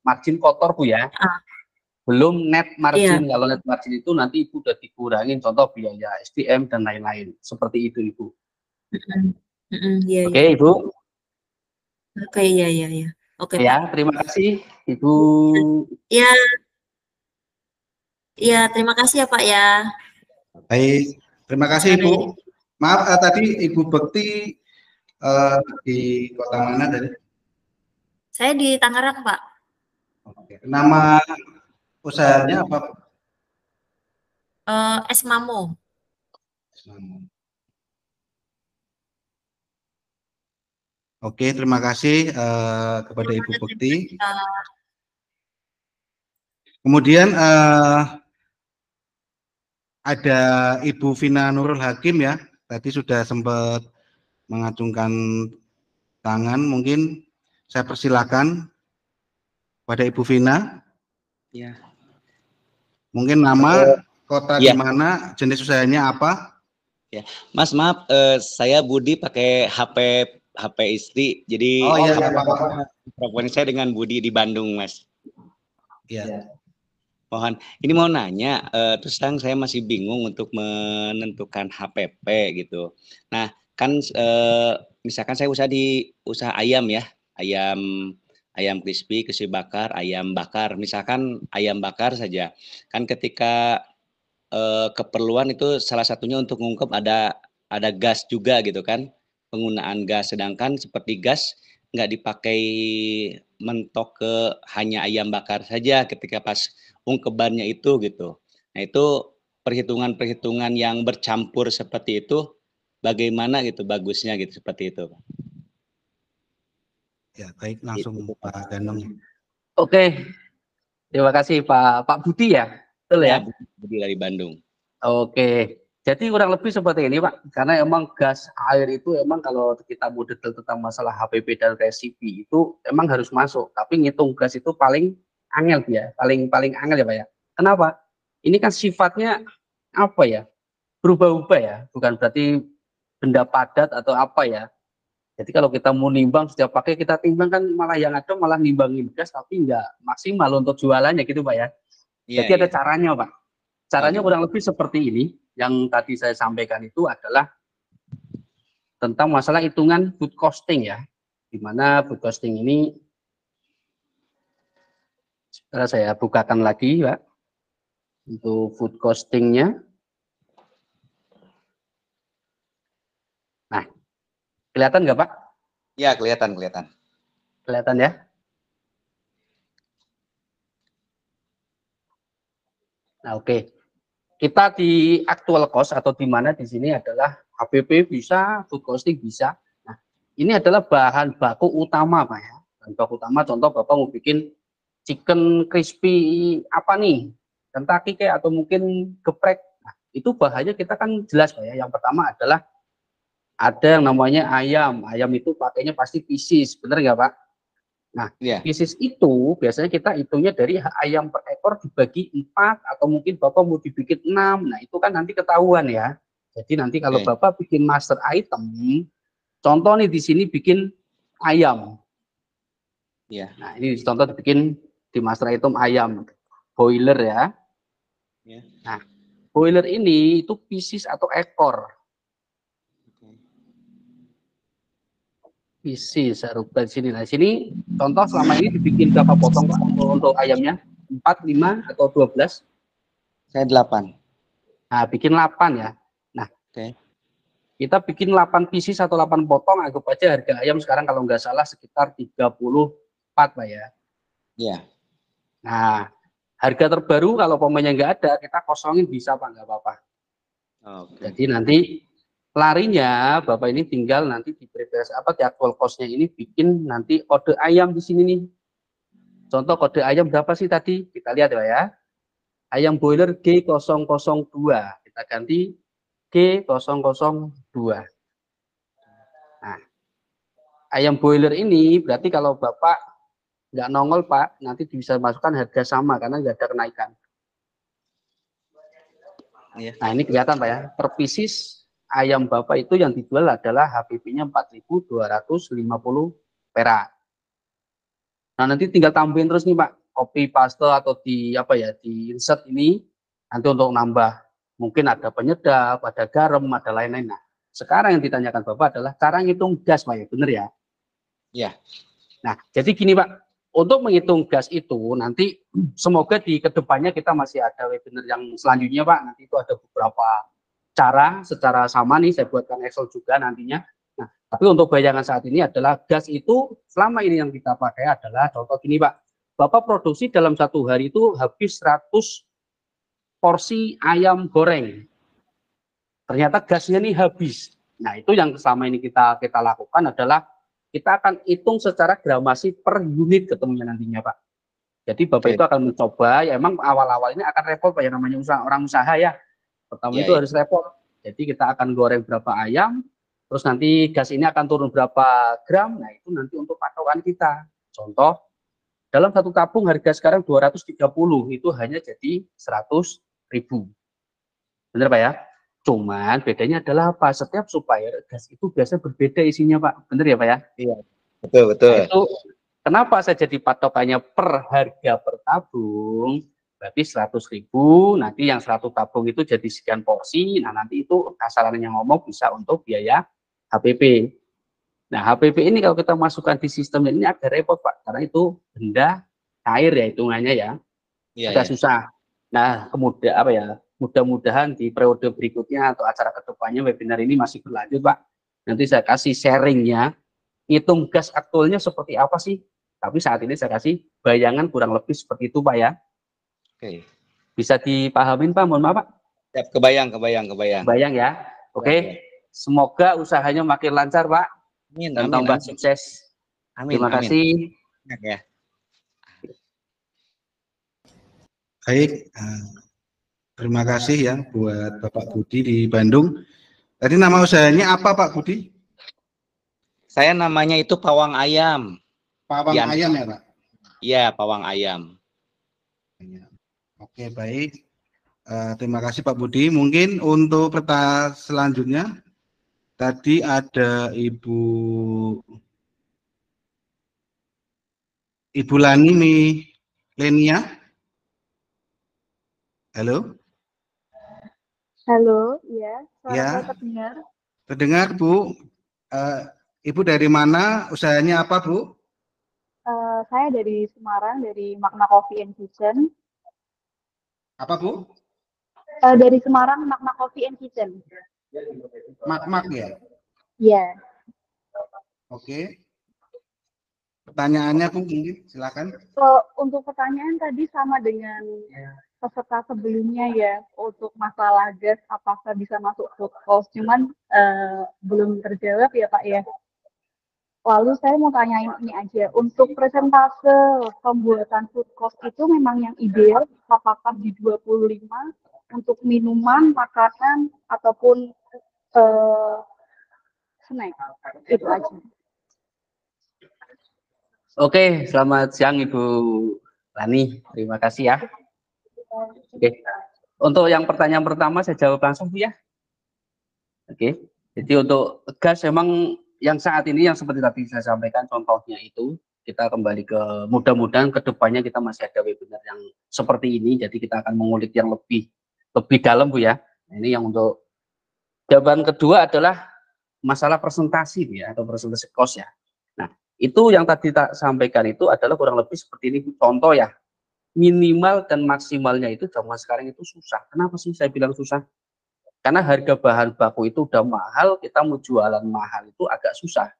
margin kotor Bu ya. Belum net margin. Kalau net margin itu nanti Ibu udah dikurangin contoh biaya SDM dan lain-lain. Seperti itu Ibu. Oke Ibu. Oke, iya. Oke, ya, Pak. terima kasih Ibu. Iya. Iya, terima kasih ya Pak ya. Baik, terima kasih Ibu. Maaf tadi Ibu Bekti di kota mana tadi? Saya di Tangerang Pak. Oke. Nama usahanya apa? Es Mamo. Oke, terima kasih kepada Ibu Bekti. Kemudian ada Ibu Vina Nurul Hakim ya, tadi sudah sempat mengacungkan tangan, mungkin saya persilakan pada Ibu Vina. Ya. Mungkin nama, kota di mana, jenis usahanya apa? Ya, Mas maaf, saya Budi pakai HP istri, jadi mikrofon saya dengan Budi di Bandung, Mas. Iya. Mohon, ini mau nanya, terus terang saya masih bingung untuk menentukan HPP gitu. Nah, kan misalkan saya usaha ayam ya, ayam crispy, bakar, ayam bakar. Misalkan ayam bakar saja, kan ketika keperluan itu salah satunya untuk mengungkap ada gas juga gitu kan, penggunaan gas, sedangkan seperti gas nggak dipakai mentok ke hanya ayam bakar saja ketika pas ungkebannya itu gitu. Nah itu perhitungan yang bercampur seperti itu bagaimana gitu bagusnya gitu seperti itu. Ya baik, langsung Pak Ganong. Oke, terima kasih Pak Budi ya, betul ya? Budi dari Bandung. Oke, Jadi kurang lebih seperti ini Pak, karena emang gas air itu emang kalau kita mau detail tentang masalah HPP dan resipi itu emang harus masuk, tapi ngitung gas itu paling angel ya, paling angel ya Pak ya. Kenapa? Ini kan sifatnya apa ya? Berubah-ubah ya, bukan berarti benda padat atau apa ya. Jadi kalau kita mau nimbang setiap pakai kita timbang kan malah yang ada malah nimbangin gas tapi nggak maksimal untuk jualannya gitu Pak ya. Iya, Jadi ada iya. caranya Pak. Caranya gimana? kurang lebih seperti ini. Yang tadi saya sampaikan itu adalah tentang masalah hitungan food costing ya. Di mana food costing ini saya bukakan lagi Pak. Untuk food costingnya. Nah, kelihatan nggak Pak? Ya, kelihatan, kelihatan. Kelihatan ya? Nah, oke. Kita di actual cost atau di mana di sini adalah HPP bisa, food costing bisa. Nah, ini adalah bahan baku utama Pak ya. Bahan baku utama contoh Bapak mau bikin chicken crispy apa nih? Kentucky kayak atau mungkin geprek. Nah, itu bahannya kita kan jelas Pak ya. Yang pertama adalah ada yang namanya ayam. Ayam itu pakainya pasti pieces, bener nggak Pak? Nah, Iya. pieces itu biasanya kita hitungnya dari ayam per ekor dibagi 4 atau mungkin Bapak mau dibikin 6. Nah, itu kan nanti ketahuan ya. Jadi nanti kalau Oke. Bapak bikin master item, contoh nih di sini bikin ayam. Iya. Nah, ini contoh dibikin di master item ayam boiler ya. Iya. Nah, boiler ini itu pieces atau ekor. Pieces, saya rubah di sini. Nah, sini contoh selama ini dibikin berapa potong Pak untuk ayamnya? 4, 5 atau 12? Saya 8. Nah, bikin 8 ya. Nah, Oke. kita bikin 8 pieces atau 8 potong, anggap aja harga ayam sekarang kalau nggak salah sekitar 34 Pak ya. Iya. Nah, harga terbaru kalau pemainnya nggak ada, kita kosongin bisa Pak, nggak apa-apa. Oke. Jadi nanti larinya Bapak ini tinggal nanti di previous apa di actual cost-nya ini bikin nanti kode ayam di sini nih. Contoh kode ayam berapa sih tadi? Kita lihat ya. Ayam boiler G002. Kita ganti G002. Nah, ayam boiler ini berarti kalau Bapak nggak nongol Pak, nanti bisa masukkan harga sama karena nggak ada kenaikan. Iya. Nah, ini kelihatan Pak ya. Per pieces ayam Bapak itu yang dijual adalah HPP-nya 4.250 perak. Nah, nanti tinggal tambahin terus nih Pak, copy paste atau di apa ya, di insert ini nanti untuk nambah. Mungkin ada penyedap, ada garam, ada lain-lain. Nah, sekarang yang ditanyakan Bapak adalah cara ngitung gas Pak ya, bener ya? Iya. Nah, jadi gini Pak, untuk menghitung gas itu nanti semoga di kedepannya kita masih ada webinar yang selanjutnya Pak. Nanti itu ada beberapa cara secara sama nih, saya buatkan Excel juga nantinya. Nah, tapi untuk bayangan saat ini adalah gas itu selama ini yang kita pakai adalah contoh gini Pak. Bapak produksi dalam satu hari itu habis 100 porsi ayam goreng. Ternyata gasnya nih habis. Nah, itu yang selama ini kita lakukan adalah kita akan hitung secara gramasi per unit ketemunya nantinya Pak. Jadi Bapak Oke. itu akan mencoba, ya emang awal-awal ini akan repot Pak, yang namanya orang usaha ya. Pertama Iya, itu iya. harus repot. Jadi kita akan goreng berapa ayam, terus nanti gas ini akan turun berapa gram, nah itu nanti untuk patokan kita. Contoh, dalam satu tabung harga sekarang 230, itu hanya jadi 100.000. Benar Pak ya? Cuman bedanya adalah apa? Setiap supplier gas itu biasanya berbeda isinya Pak. Benar ya Pak ya? Iya. Betul, betul. Nah, itu kenapa saya jadi patokannya per harga per tabung? Berarti 100.000, nanti yang 100 tabung itu jadi sekian porsi, nah nanti itu kasarannya ngomong bisa untuk biaya HPP. Nah, HPP ini kalau kita masukkan di sistem ini agak repot Pak, karena itu benda cair ya hitungannya ya, Iya, agak iya. susah. Nah, kemudian apa ya, mudah-mudahan di periode berikutnya atau acara kedepannya webinar ini masih berlanjut Pak. Nanti saya kasih sharingnya, hitung gas aktualnya seperti apa sih, tapi saat ini saya kasih bayangan kurang lebih seperti itu Pak ya. Oke. Bisa dipahamin Pak, mohon maaf Pak. Siap, kebayang. Bayang ya. Oke. Semoga usahanya makin lancar Pak Amin, dan amin, tambah amin. sukses. Amin, Terima amin. kasih. Ya. Baik, Terima kasih ya buat Bapak Budi di Bandung. Tadi nama usahanya apa Pak Budi? Saya namanya itu pawang ayam. Pawang Yan. ayam ya Pak? Iya, pawang ayam. Oke, baik. Terima kasih Pak Budi. Mungkin untuk pertanyaan selanjutnya, tadi ada Ibu Lani Lenia. Halo? Halo, ya, suara Ya. saya terdengar. Terdengar Bu. Ibu dari mana? Usahanya apa Bu? Saya dari Semarang, dari Makna Coffee and Kitchen. Apa Bu? Dari Semarang, Makna Coffee and Kitchen. Mak-mak ya? Iya. Oke. Pertanyaannya Bu, mungkin silakan. Untuk pertanyaan tadi sama dengan peserta sebelumnya ya, untuk masalah gas, apakah bisa masuk food cost? Cuman belum terjawab ya Pak ya. Lalu saya mau tanyain ini aja, untuk persentase pembuatan food cost itu memang yang ideal, apakah di 25 untuk minuman, makanan, ataupun snack? Itu aja. Oke, selamat siang Ibu Lani. Terima kasih ya. Oke. Untuk yang pertanyaan pertama saya jawab langsung Bu ya. Oke. Jadi untuk gas memang yang saat ini yang seperti tadi saya sampaikan contohnya itu kita kembali ke mudah-mudahan kedepannya kita masih ada webinar yang seperti ini. Jadi kita akan mengulik yang lebih dalam Bu ya. Ini yang untuk jawaban kedua adalah masalah presentasi Bu ya, atau presentasi cost ya. Nah, itu yang tadi tak sampaikan itu adalah kurang lebih seperti ini contoh ya, minimal dan maksimalnya itu zaman sekarang itu susah. Kenapa sih saya bilang susah? Karena harga bahan baku itu udah mahal, kita mau jualan mahal itu agak susah.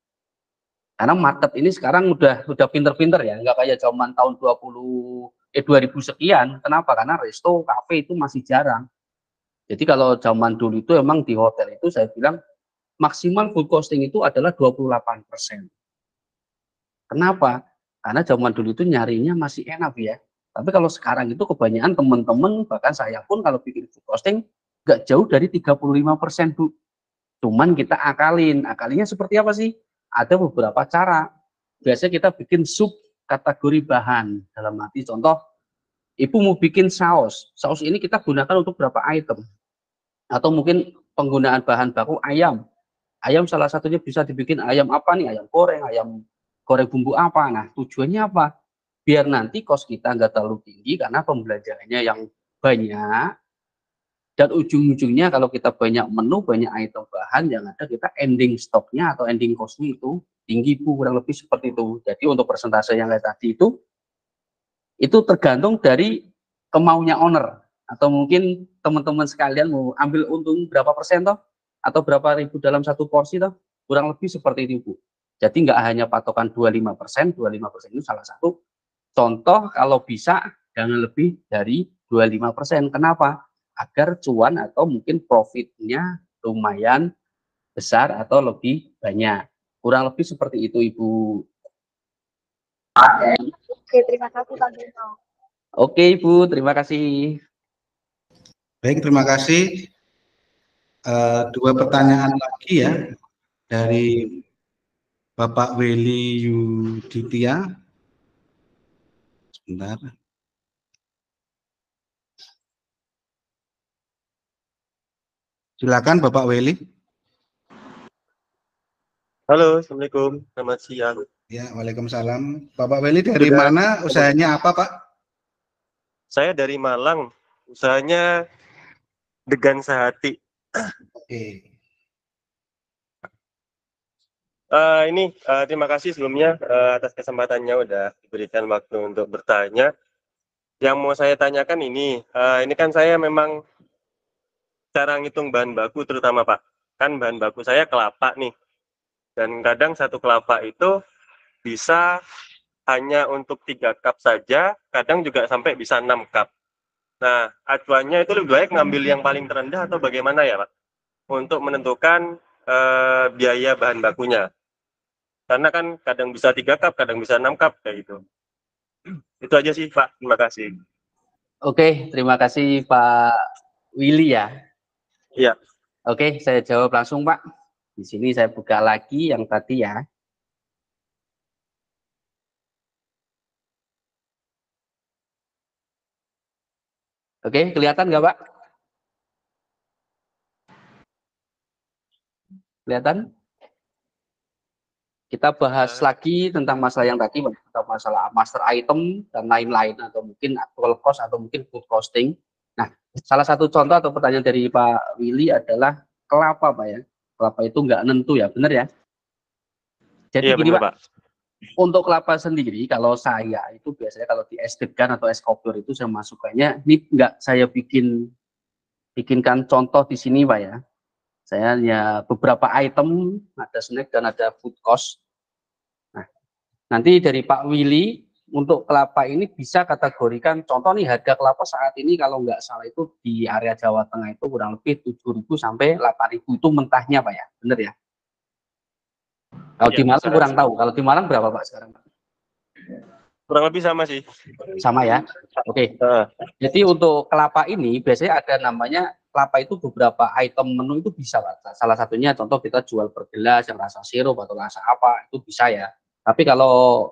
Karena market ini sekarang udah pinter-pinter ya, nggak kayak zaman tahun 2000 sekian. Kenapa? Karena resto, kafe itu masih jarang. Jadi kalau zaman dulu itu emang di hotel itu saya bilang maksimal food costing itu adalah 28%. Kenapa? Karena zaman dulu itu nyarinya masih enak ya. Tapi kalau sekarang itu kebanyakan teman-teman, bahkan saya pun kalau bikin food costing, nggak jauh dari 35% Bu. Cuman kita akalinya seperti apa sih? Ada beberapa cara. Biasanya kita bikin sub kategori bahan. Dalam arti contoh, Ibu mau bikin saus. Saus ini kita gunakan untuk berapa item. Atau mungkin penggunaan bahan baku ayam. Ayam salah satunya bisa dibikin ayam apa nih? Ayam goreng bumbu apa. Nah tujuannya apa? Biar nanti kos kita nggak terlalu tinggi karena pembelajarannya yang banyak. Dan ujung-ujungnya kalau kita banyak menu, banyak item bahan, yang ada kita ending stoknya atau ending costnya itu tinggi Bu, kurang lebih seperti itu. Jadi untuk persentase yang kayak tadi itu tergantung dari kemaunya owner. Atau mungkin teman-teman sekalian mau ambil untung berapa persen toh, atau berapa ribu dalam satu porsi toh, kurang lebih seperti itu Bu. Jadi nggak hanya patokan 25%, 25% itu salah satu contoh kalau bisa jangan lebih dari 25%. Kenapa? Agar cuan atau mungkin profitnya lumayan besar atau lebih banyak. Kurang lebih seperti itu Ibu. Oke, terima kasih Pak Gino. Oke Ibu, terima kasih. Baik, terima kasih. Dua pertanyaan lagi ya dari Bapak Willy Yuditya. Sebentar. Silakan Bapak Willy. Halo, Assalamualaikum. Selamat siang. Ya, Waalaikumsalam. Bapak Willy dari mana? Usahanya apa Pak? Saya dari Malang. Usahanya Degan Sehati. Oke. Terima kasih sebelumnya atas kesempatannya udah diberikan waktu untuk bertanya. Yang mau saya tanyakan ini kan saya memang cara ngitung bahan baku terutama Pak. Kan bahan baku saya kelapa nih. Dan kadang satu kelapa itu bisa hanya untuk 3 cup saja, kadang juga sampai bisa 6 cup. Nah, acuannya itu lebih baik ngambil yang paling terendah atau bagaimana ya Pak? Untuk menentukan biaya bahan bakunya. Karena kan kadang bisa 3 cup, kadang bisa 6 cup kayak gitu. Itu aja sih Pak, terima kasih. Oke, terima kasih Pak Willy ya. Iya. Oke, saya jawab langsung Pak. Di sini saya buka lagi yang tadi ya. Oke, kelihatan nggak Pak? Kelihatan? Kita bahas lagi tentang masalah yang tadi, tentang masalah master item dan lain-lain, atau mungkin actual cost atau mungkin food costing. Nah, salah satu contoh atau pertanyaan dari Pak Willy adalah kelapa Pak ya. Kelapa itu nggak nentu ya, benar ya? Jadi Iya gini benar, Pak, Pak. untuk kelapa sendiri, kalau saya itu biasanya kalau di es degan atau es kopior itu saya masukkannya, ini nggak saya bikinkan contoh di sini Pak ya. Saya hanya beberapa item, ada snack dan ada food cost. Nah, nanti dari Pak Willy, untuk kelapa ini bisa kategorikan, contoh nih harga kelapa saat ini kalau nggak salah itu di area Jawa Tengah itu kurang lebih 7.000 sampai 8.000 itu mentahnya Pak ya, bener ya? Kalau di Malang kurang tahu, kalau di Malang berapa Pak sekarang Pak? Kurang lebih sama sih. Sama ya? Oke. Jadi untuk kelapa ini biasanya ada namanya, kelapa itu beberapa item menu itu bisa Pak. Salah satunya contoh kita jual per gelas yang rasa sirup atau rasa apa, itu bisa ya. Tapi kalau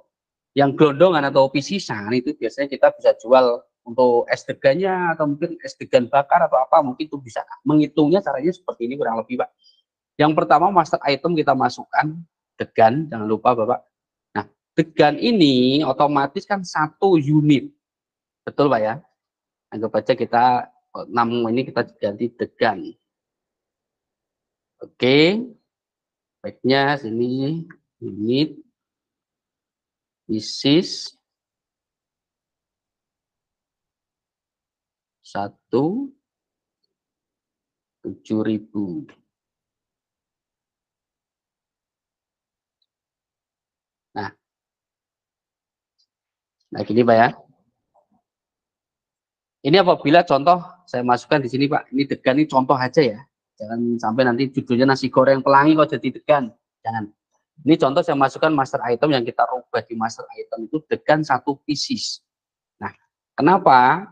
yang gelondongan atau pisisan itu biasanya kita bisa jual untuk es degannya atau mungkin es degan bakar atau apa, mungkin itu bisa. Menghitungnya caranya seperti ini kurang lebih Pak. Yang pertama master item kita masukkan degan, jangan lupa Bapak. Nah, degan ini otomatis kan 1 unit. Betul Pak ya? Anggap aja kita namun ini kita ganti degan. Oke. Baiknya sini unit pieces 1 7.000. Nah gini Pak ya. Ini apabila contoh saya masukkan di sini Pak, ini degan ini contoh aja ya. Jangan sampai nanti judulnya nasi goreng pelangi kok jadi degan. Jangan. Ini contoh saya masukkan master item yang kita rubah di master item itu degan 1 pieces. Nah, kenapa?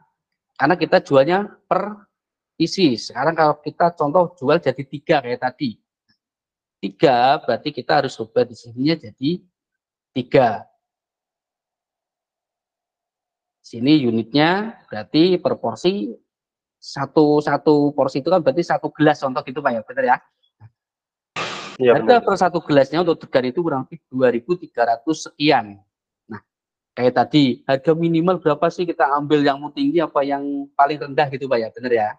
Karena kita jualnya per pieces. Sekarang kalau kita contoh jual jadi 3 kayak tadi. 3 berarti kita harus rubah di sininya jadi 3. Sini unitnya berarti per porsi satu porsi itu kan berarti 1 gelas contoh gitu Pak ya, benar ya? Iya, Harga benar. per 1 gelasnya untuk degan itu kurang lebih 2.300 sekian. Nah, kayak tadi harga minimal berapa sih kita ambil yang mau tinggi apa yang paling rendah gitu Pak ya, benar ya?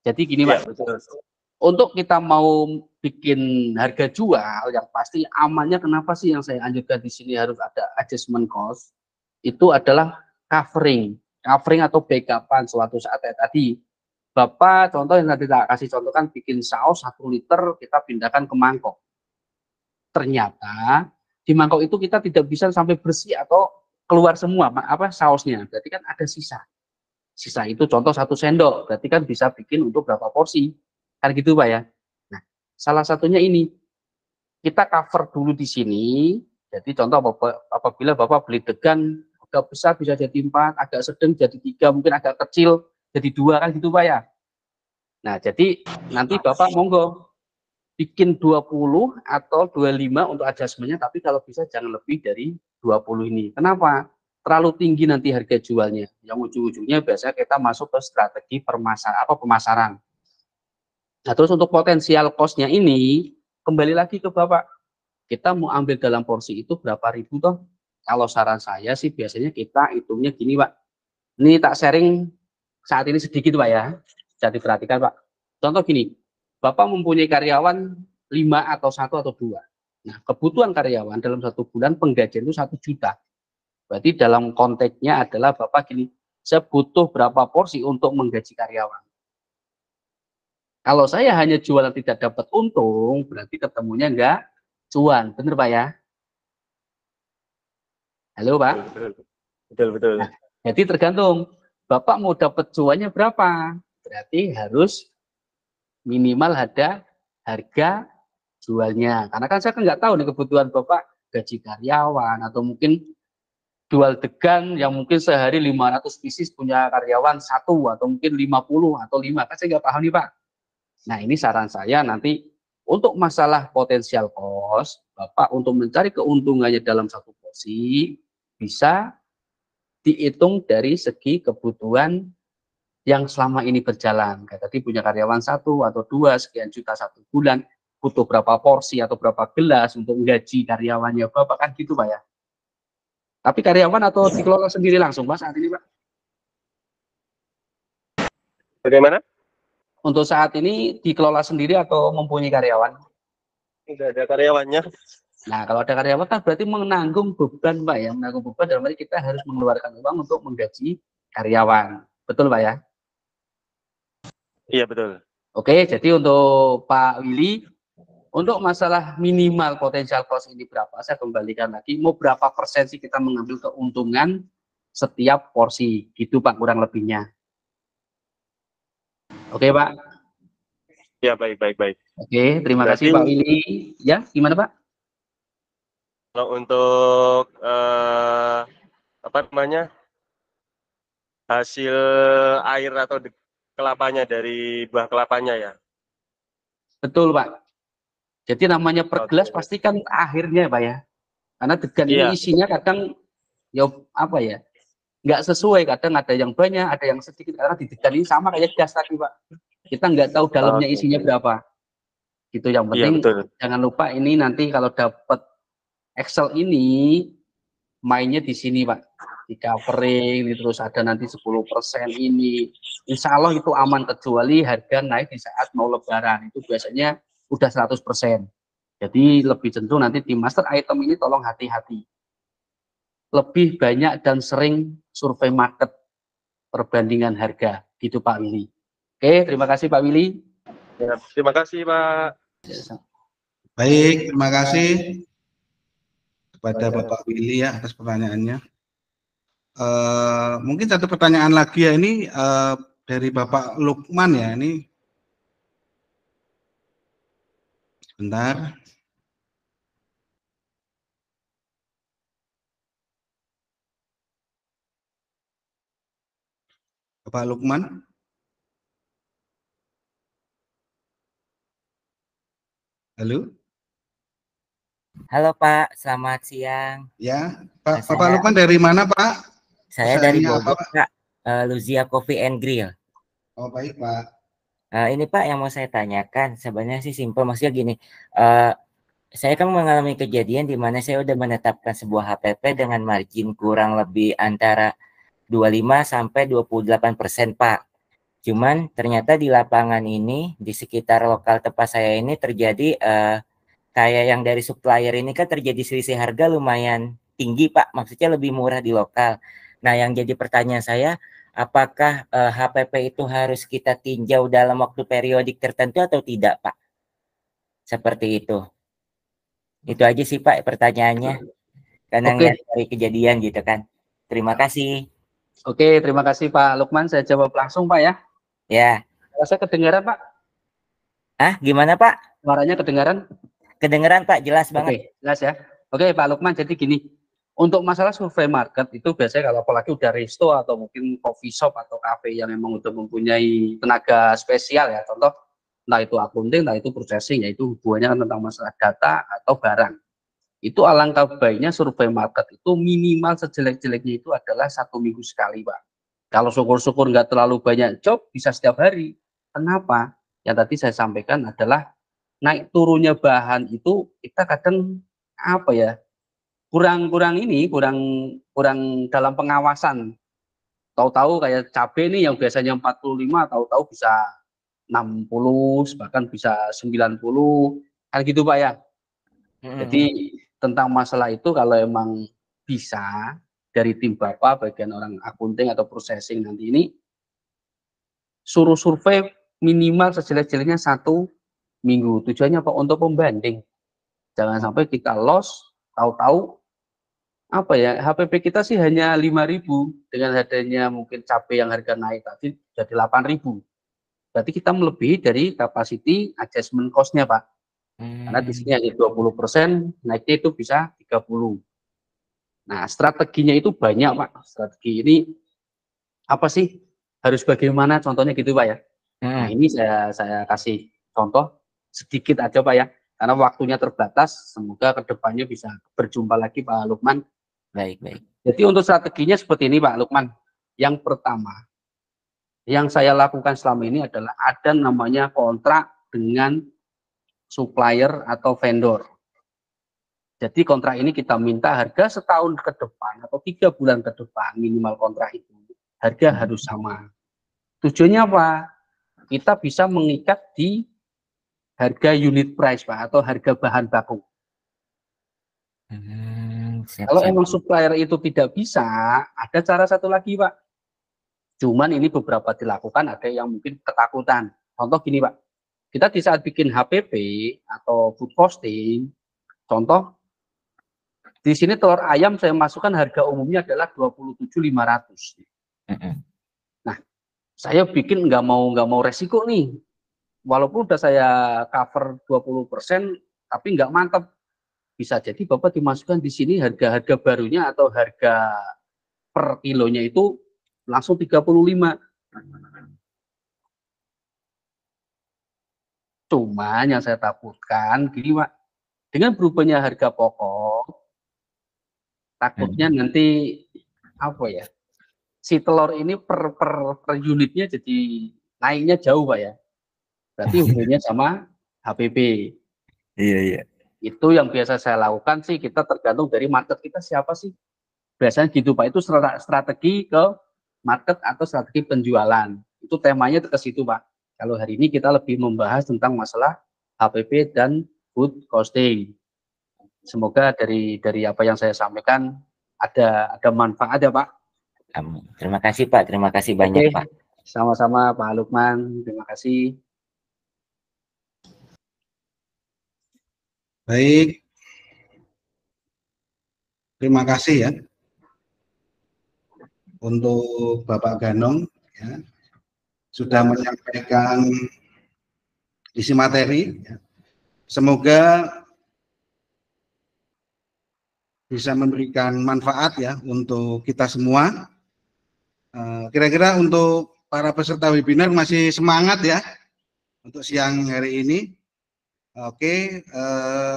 Jadi gini Iya, Pak, betul. untuk kita mau bikin harga jual yang pasti amannya, kenapa sih yang saya anjurkan di sini harus ada adjustment cost? Itu adalah covering atau backupan suatu saat kayak tadi. Bapak contoh yang tadi tak kasih contoh kan bikin saus 1 liter kita pindahkan ke mangkok. Ternyata di mangkok itu kita tidak bisa sampai bersih atau keluar semua apa sausnya. Berarti kan ada sisa. Sisa itu contoh 1 sendok, berarti kan bisa bikin untuk berapa porsi. Kan gitu Pak ya. Nah, salah satunya ini kita cover dulu di sini. Jadi contoh apabila Bapak beli degan agak besar bisa jadi 4, agak sedang jadi 3, mungkin agak kecil jadi 2 kan gitu Pak ya. Nah, jadi nanti Bapak monggo bikin 20 atau 25 untuk adjustmentnya, tapi kalau bisa jangan lebih dari 20 ini. Kenapa? Terlalu tinggi nanti harga jualnya. Yang ujung-ujungnya biasanya kita masuk ke strategi pemasaran. Nah, terus untuk potensial cost-nya ini kembali lagi ke Bapak. Kita mau ambil dalam porsi itu berapa ribu toh? Kalau saran saya sih biasanya kita hitungnya gini Pak. Ini tak sharing saat ini sedikit Pak ya. Jadi perhatikan Pak. Contoh gini, Bapak mempunyai karyawan 5 atau 1 atau 2. Nah, kebutuhan karyawan dalam 1 bulan penggajian itu 1 juta. Berarti dalam konteksnya adalah Bapak gini, saya butuh berapa porsi untuk menggaji karyawan. Kalau saya hanya jualan tidak dapat untung, berarti ketemunya enggak cuan. Benar Pak ya? Halo Pak? Betul. Nah, jadi tergantung, Bapak mau dapat cuannya berapa? Berarti harus minimal ada harga jualnya. Karena kan saya kan nggak tahu nih kebutuhan Bapak gaji karyawan atau mungkin jual degan yang mungkin sehari 500 pieces punya karyawan 1 atau mungkin 50 atau 5, kan saya nggak paham nih Pak. Nah ini saran saya nanti untuk masalah potensial cost, Bapak untuk mencari keuntungannya dalam satu porsi bisa dihitung dari segi kebutuhan yang selama ini berjalan. Kayak tadi punya karyawan 1 atau 2 sekian juta 1 bulan, butuh berapa porsi atau berapa gelas untuk gaji karyawannya Bapak, kan gitu Pak ya. Tapi karyawan atau dikelola sendiri langsung Pak saat ini Pak? Bagaimana? Untuk saat ini dikelola sendiri atau mempunyai karyawan? Tidak ada karyawannya. Nah, kalau ada karyawan kan berarti menanggung beban Pak ya, menanggung beban dalam arti kita harus mengeluarkan uang untuk menggaji karyawan. Betul Pak ya? Iya betul. Oke, jadi untuk Pak Willy, untuk masalah minimal potensial cost ini berapa, saya kembalikan lagi, mau berapa persen sih kita mengambil keuntungan setiap porsi, gitu Pak kurang lebihnya. Oke Pak? Ya baik. Oke, terima Berarti, kasih Pak Willy. Ya, gimana Pak? kalau untuk apa namanya, hasil air atau kelapanya dari buah kelapanya ya. Betul Pak. Jadi namanya per gelas Oke. pasti kan akhirnya Pak ya. Karena degan ini Iya. isinya kadang ya apa ya, nggak sesuai, kadang ada yang banyak, ada yang sedikit, karena di degan ini sama kayak gas tadi Pak. Kita nggak tahu dalamnya Oke. isinya berapa. Gitu, yang Iya penting betul. jangan lupa ini nanti kalau dapat Excel ini mainnya di sini Pak. Di covering, ini terus ada nanti 10% ini. Insya Allah itu aman, kecuali harga naik di saat mau lebaran. Itu biasanya udah 100%. Jadi lebih cenderung nanti di master item ini tolong hati-hati. Lebih banyak dan sering survei market perbandingan harga. Gitu Pak Willy. Oke, terima kasih Pak Willy. Ya, terima kasih Pak. Baik, terima kasih kepada Bapak Willy ya atas pertanyaannya. Mungkin satu pertanyaan lagi ya, ini dari Bapak Lukman ya, ini sebentar. Bapak Lukman. Halo. Halo Pak, selamat siang. Ya, Pak, Saya- Bapak Lukman dari mana Pak? Saya dari Usahanya Bogor, apa, Pak. Luzia Coffee and Grill. Oh baik Pak. Ini Pak yang mau saya tanyakan, sebenarnya sih simpel, maksudnya gini, saya kan mengalami kejadian di mana saya udah menetapkan sebuah HPP dengan margin kurang lebih antara 25 sampai 28% Pak. Cuman ternyata di lapangan ini, di sekitar lokal tempat saya ini terjadi kayak yang dari supplier ini kan terjadi selisih harga lumayan tinggi Pak, maksudnya lebih murah di lokal. Nah yang jadi pertanyaan saya, apakah HPP itu harus kita tinjau dalam waktu periodik tertentu atau tidak Pak? Seperti itu. Itu aja sih Pak pertanyaannya. Karena Oke. ngeliat dari kejadian gitu kan. Terima kasih. Oke, terima kasih Pak Lukman. Saya jawab langsung Pak ya. Ya. Saya kedengaran Pak? Gimana Pak? Suaranya kedengaran? Kedengeran Pak, jelas banget. Oke, jelas ya. Oke Pak Lukman, jadi gini, untuk masalah survei market itu biasanya kalau apalagi udah resto atau mungkin coffee shop atau cafe yang memang udah mempunyai tenaga spesial ya, contoh entah itu akunting, entah itu processing, yaitu hubungannya kan tentang masalah data atau barang. Itu alangkah baiknya survei market itu minimal sejelek-jeleknya itu adalah 1 minggu sekali Pak. Kalau syukur-syukur nggak terlalu banyak job, bisa setiap hari. Kenapa? Yang tadi saya sampaikan adalah naik turunnya bahan itu kita kadang apa ya, kurang dalam pengawasan. Tahu-tahu kayak cabai nih yang biasanya 45, tahu-tahu bisa 60, bahkan bisa 90, kan gitu Pak ya. Jadi tentang masalah itu kalau emang bisa dari tim Bapak, bagian orang akunting atau processing nanti ini, suruh survei minimal sejelek-jeleknya 1 minggu. Tujuannya apa? Untuk pembanding. Jangan sampai kita loss, tahu-tahu apa ya, HPP kita sih hanya 5.000, dengan adanya mungkin cabai yang harga naik tadi jadi 8.000. Berarti kita melebihi dari capacity adjustment cost-nya Pak. Karena di sini hanya 20%, naiknya itu bisa 30. Nah, strateginya itu banyak, Pak. Strategi ini apa sih? Harus bagaimana? Contohnya gitu, Pak ya. Nah, ini saya kasih contoh sedikit aja, Pak ya. Karena waktunya terbatas, semoga kedepannya bisa berjumpa lagi, Pak Lukman. Baik, baik. Jadi untuk strateginya seperti ini, Pak Lukman. Yang pertama, yang saya lakukan selama ini adalah ada namanya kontrak dengan supplier atau vendor. Jadi kontrak ini kita minta harga setahun ke depan atau 3 bulan ke depan minimal kontrak itu harga harus sama. Tujuannya apa? Kita bisa mengikat di harga unit price, Pak, atau harga bahan baku. Kalau emang supplier itu tidak bisa, ada cara satu lagi, Pak. Cuman ini beberapa dilakukan, ada yang mungkin ketakutan. Contoh gini, Pak. Kita di saat bikin HPP atau food costing, contoh di sini telur ayam saya masukkan harga umumnya adalah 27.500. Nah, saya bikin nggak mau resiko nih. Walaupun udah saya cover 20%, tapi nggak mantap. Bisa jadi Bapak dimasukkan di sini harga-harga barunya atau harga per kilonya itu langsung 35. Cuman yang saya takutkan gini, Pak. Dengan berubahnya harga pokok, takutnya nanti apa ya? Si telur ini per unitnya jadi naiknya jauh, Pak ya. Berarti hubungannya sama HPP. Iya. Itu yang biasa saya lakukan sih, kita tergantung dari market kita siapa sih. Biasanya gitu, Pak. Itu strategi ke market atau strategi penjualan. Itu temanya ke situ, Pak. Kalau hari ini kita lebih membahas tentang masalah HPP dan food costing. Semoga dari apa yang saya sampaikan ada manfaat ya, Pak. Terima kasih, Pak. Terima kasih banyak, Pak. Sama-sama, Pak Lukman. Terima kasih. Baik. Terima kasih ya untuk Bapak Ganong ya, sudah menyampaikan isi materi. Ya. Semoga bisa memberikan manfaat ya untuk kita semua. Kira-kira untuk para peserta webinar masih semangat ya untuk siang hari ini. Oke,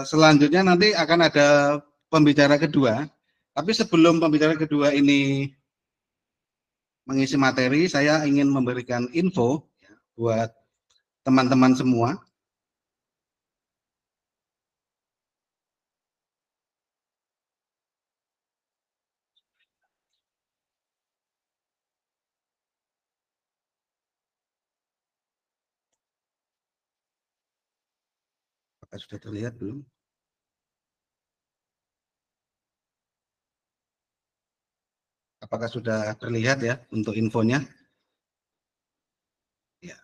selanjutnya nanti akan ada pembicara kedua. Tapi sebelum pembicara kedua ini mengisi materi, saya ingin memberikan info ya, buat teman-teman semua. Apakah sudah terlihat belum? Apakah sudah terlihat ya untuk infonya? Ya.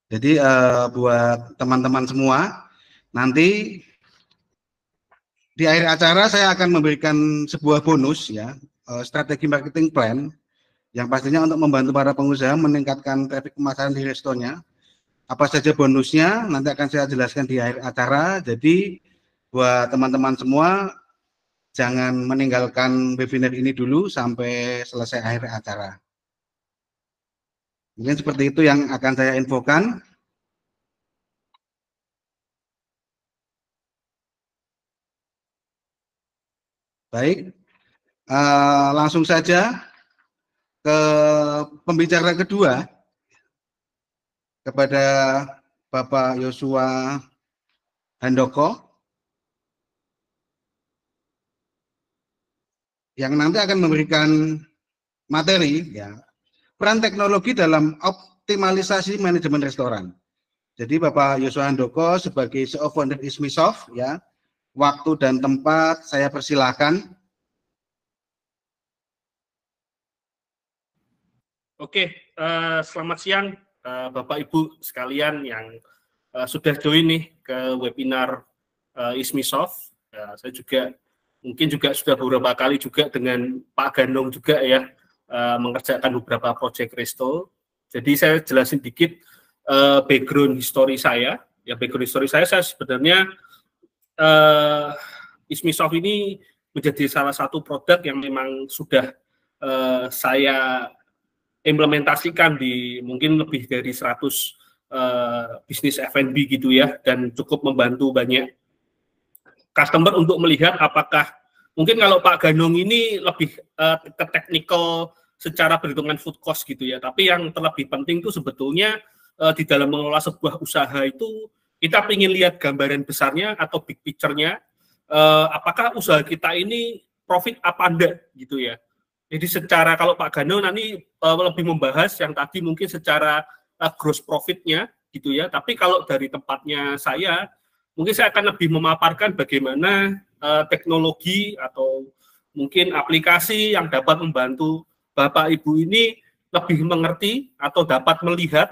Jadi buat teman-teman semua, nanti di akhir acara saya akan memberikan sebuah bonus ya, strategi marketing plan yang pastinya untuk membantu para pengusaha meningkatkan traffic pemasaran di restonya. Apa saja bonusnya nanti akan saya jelaskan di akhir acara. Jadi buat teman-teman semua jangan meninggalkan webinar ini dulu sampai selesai akhir acara. Mungkin seperti itu yang akan saya infokan. Baik, langsung saja ke pembicara kedua kepada Bapak Yosua Handoko yang nanti akan memberikan materi ya, peran teknologi dalam optimalisasi manajemen restoran. Jadi Bapak Yosua Handoko sebagai CEO founder Ismisoft ya, waktu dan tempat saya persilahkan. Oke, selamat siang Bapak Ibu sekalian yang sudah join nih ke webinar Ismisoft. Saya juga mungkin juga sudah beberapa kali juga dengan Pak Ganong juga ya mengerjakan beberapa proyek resto. Jadi saya jelasin dikit background history saya. Ya background history saya sebenarnya Ismisoft ini menjadi salah satu produk yang memang sudah saya implementasikan di mungkin lebih dari 100 bisnis F&B gitu ya, dan cukup membantu banyak customer untuk melihat apakah mungkin kalau Pak Ganong ini lebih ke teknikal secara perhitungan food cost gitu ya, tapi yang terlebih penting itu sebetulnya di dalam mengelola sebuah usaha itu kita ingin lihat gambaran besarnya atau big picture-nya, apakah usaha kita ini profit apa enggak gitu ya. Jadi secara kalau Pak Ganong nanti lebih membahas yang tadi mungkin secara gross profit-nya gitu ya, tapi kalau dari tempatnya saya mungkin saya akan lebih memaparkan bagaimana teknologi atau mungkin aplikasi yang dapat membantu Bapak Ibu ini lebih mengerti atau dapat melihat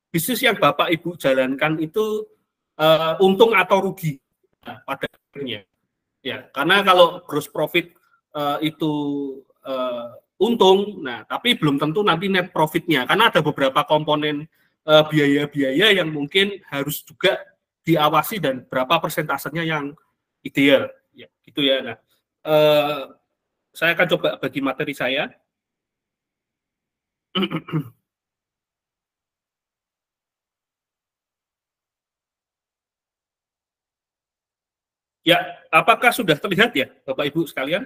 bisnis yang Bapak Ibu jalankan itu untung atau rugi pada akhirnya. Ya, karena kalau gross profit itu untung, nah tapi belum tentu nanti net profitnya, karena ada beberapa komponen biaya-biaya yang mungkin harus juga diawasi dan berapa persentasenya yang ideal, ya gitu ya. Nah, saya akan coba bagi materi saya. Ya, apakah sudah terlihat ya, Bapak Ibu sekalian?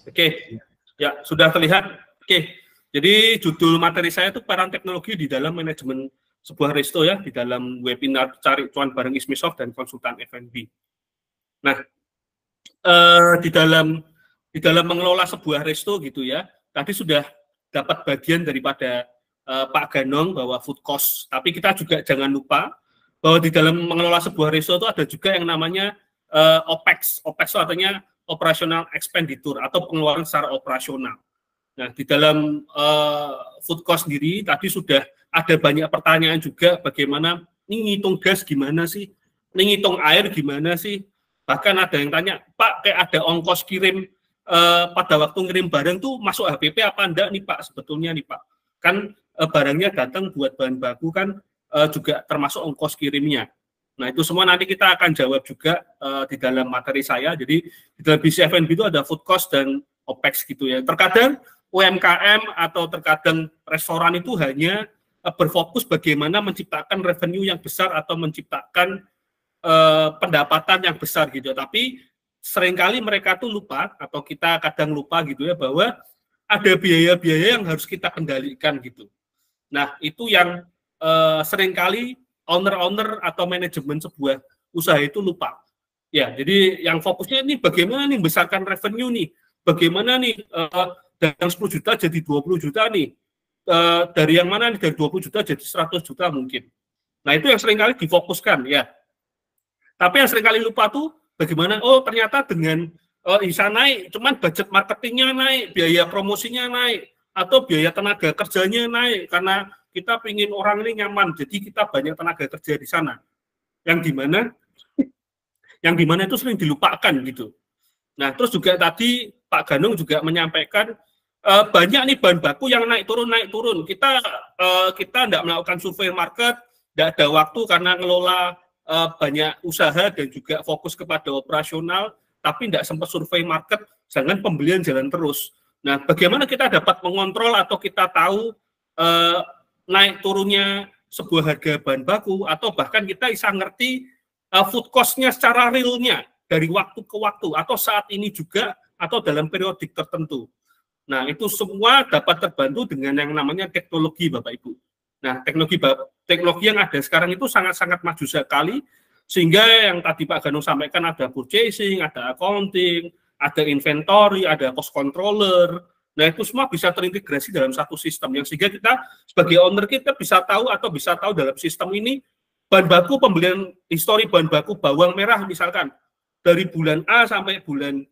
Oke, ya sudah terlihat. Oke, jadi judul materi saya itu peran teknologi di dalam manajemen sebuah resto ya, di dalam webinar Cari Cuan bareng Ismisoft dan konsultan F&B. Nah, di dalam mengelola sebuah resto gitu ya, tadi sudah dapat bagian daripada Pak Ganong bahwa food cost, tapi kita juga jangan lupa bahwa di dalam mengelola sebuah resto itu ada juga yang namanya OPEX. OPEX itu artinya operational expenditure atau pengeluaran secara operasional. Nah, di dalam food cost sendiri tadi sudah ada banyak pertanyaan juga, bagaimana ini ngitung gas gimana sih, ini ngitung air gimana sih, bahkan ada yang tanya, Pak, kayak ada ongkos kirim pada waktu ngirim barang tuh masuk HPP apa enggak nih Pak, sebetulnya nih Pak, kan barangnya datang buat bahan baku kan juga termasuk ongkos kirimnya. Nah, itu semua nanti kita akan jawab juga di dalam materi saya. Jadi di dalam bisnis F&B itu ada food cost dan OPEX gitu ya. Terkadang UMKM atau terkadang restoran itu hanya berfokus bagaimana menciptakan revenue yang besar atau menciptakan pendapatan yang besar gitu. Tapi seringkali mereka tuh lupa atau kita kadang lupa gitu ya bahwa ada biaya-biaya yang harus kita kendalikan gitu. Nah, itu yang seringkali owner-owner atau manajemen sebuah usaha itu lupa. Ya, jadi yang fokusnya ini bagaimana nih besarkan revenue nih, bagaimana nih dari 10 juta jadi 20 juta nih, dari yang mana nih dari 20 juta jadi 100 juta mungkin. Nah, itu yang seringkali difokuskan ya. Tapi yang seringkali lupa tuh bagaimana, oh ternyata dengan bisa naik, cuman budget marketingnya naik, biaya promosinya naik, atau biaya tenaga kerjanya naik, karena kita ingin orang ini nyaman, jadi kita banyak tenaga kerja di sana. Yang dimana itu sering dilupakan gitu. Nah, terus juga tadi Pak Ganong juga menyampaikan banyak nih bahan baku yang naik turun. Kita tidak melakukan survei market, tidak ada waktu karena ngelola banyak usaha dan juga fokus kepada operasional, tapi tidak sempat survei market, jangan pembelian jalan terus. Nah, bagaimana kita dapat mengontrol atau kita tahu naik turunnya sebuah harga bahan baku, atau bahkan kita bisa ngerti food cost-nya secara realnya dari waktu ke waktu, atau saat ini juga, atau dalam periodik tertentu. Nah, itu semua dapat terbantu dengan yang namanya teknologi, Bapak Ibu. Nah, teknologi yang ada sekarang itu sangat-sangat maju sekali, sehingga yang tadi Pak Ganong sampaikan ada purchasing, ada accounting, ada inventory, ada cost controller. Nah, itu semua bisa terintegrasi dalam satu sistem, yang sehingga kita sebagai owner kita bisa tahu atau bisa tahu dalam sistem ini bahan baku pembelian histori bahan baku bawang merah misalkan dari bulan A sampai bulan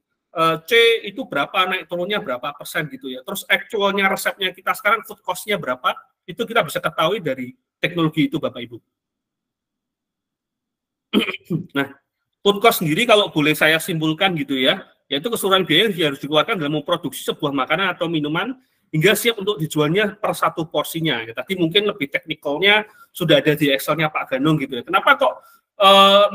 C itu berapa naik turunnya berapa persen gitu ya. Terus actualnya resepnya kita sekarang food cost-nya berapa, itu kita bisa ketahui dari teknologi itu Bapak Ibu. Nah, food cost sendiri kalau boleh saya simpulkan gitu ya, yaitu keseluruhan biaya yang harus dikeluarkan dalam memproduksi sebuah makanan atau minuman hingga siap untuk dijualnya per satu porsinya. Ya, tadi mungkin lebih teknikalnya sudah ada di Excel-nya Pak Ganong gitu ya. Kenapa kok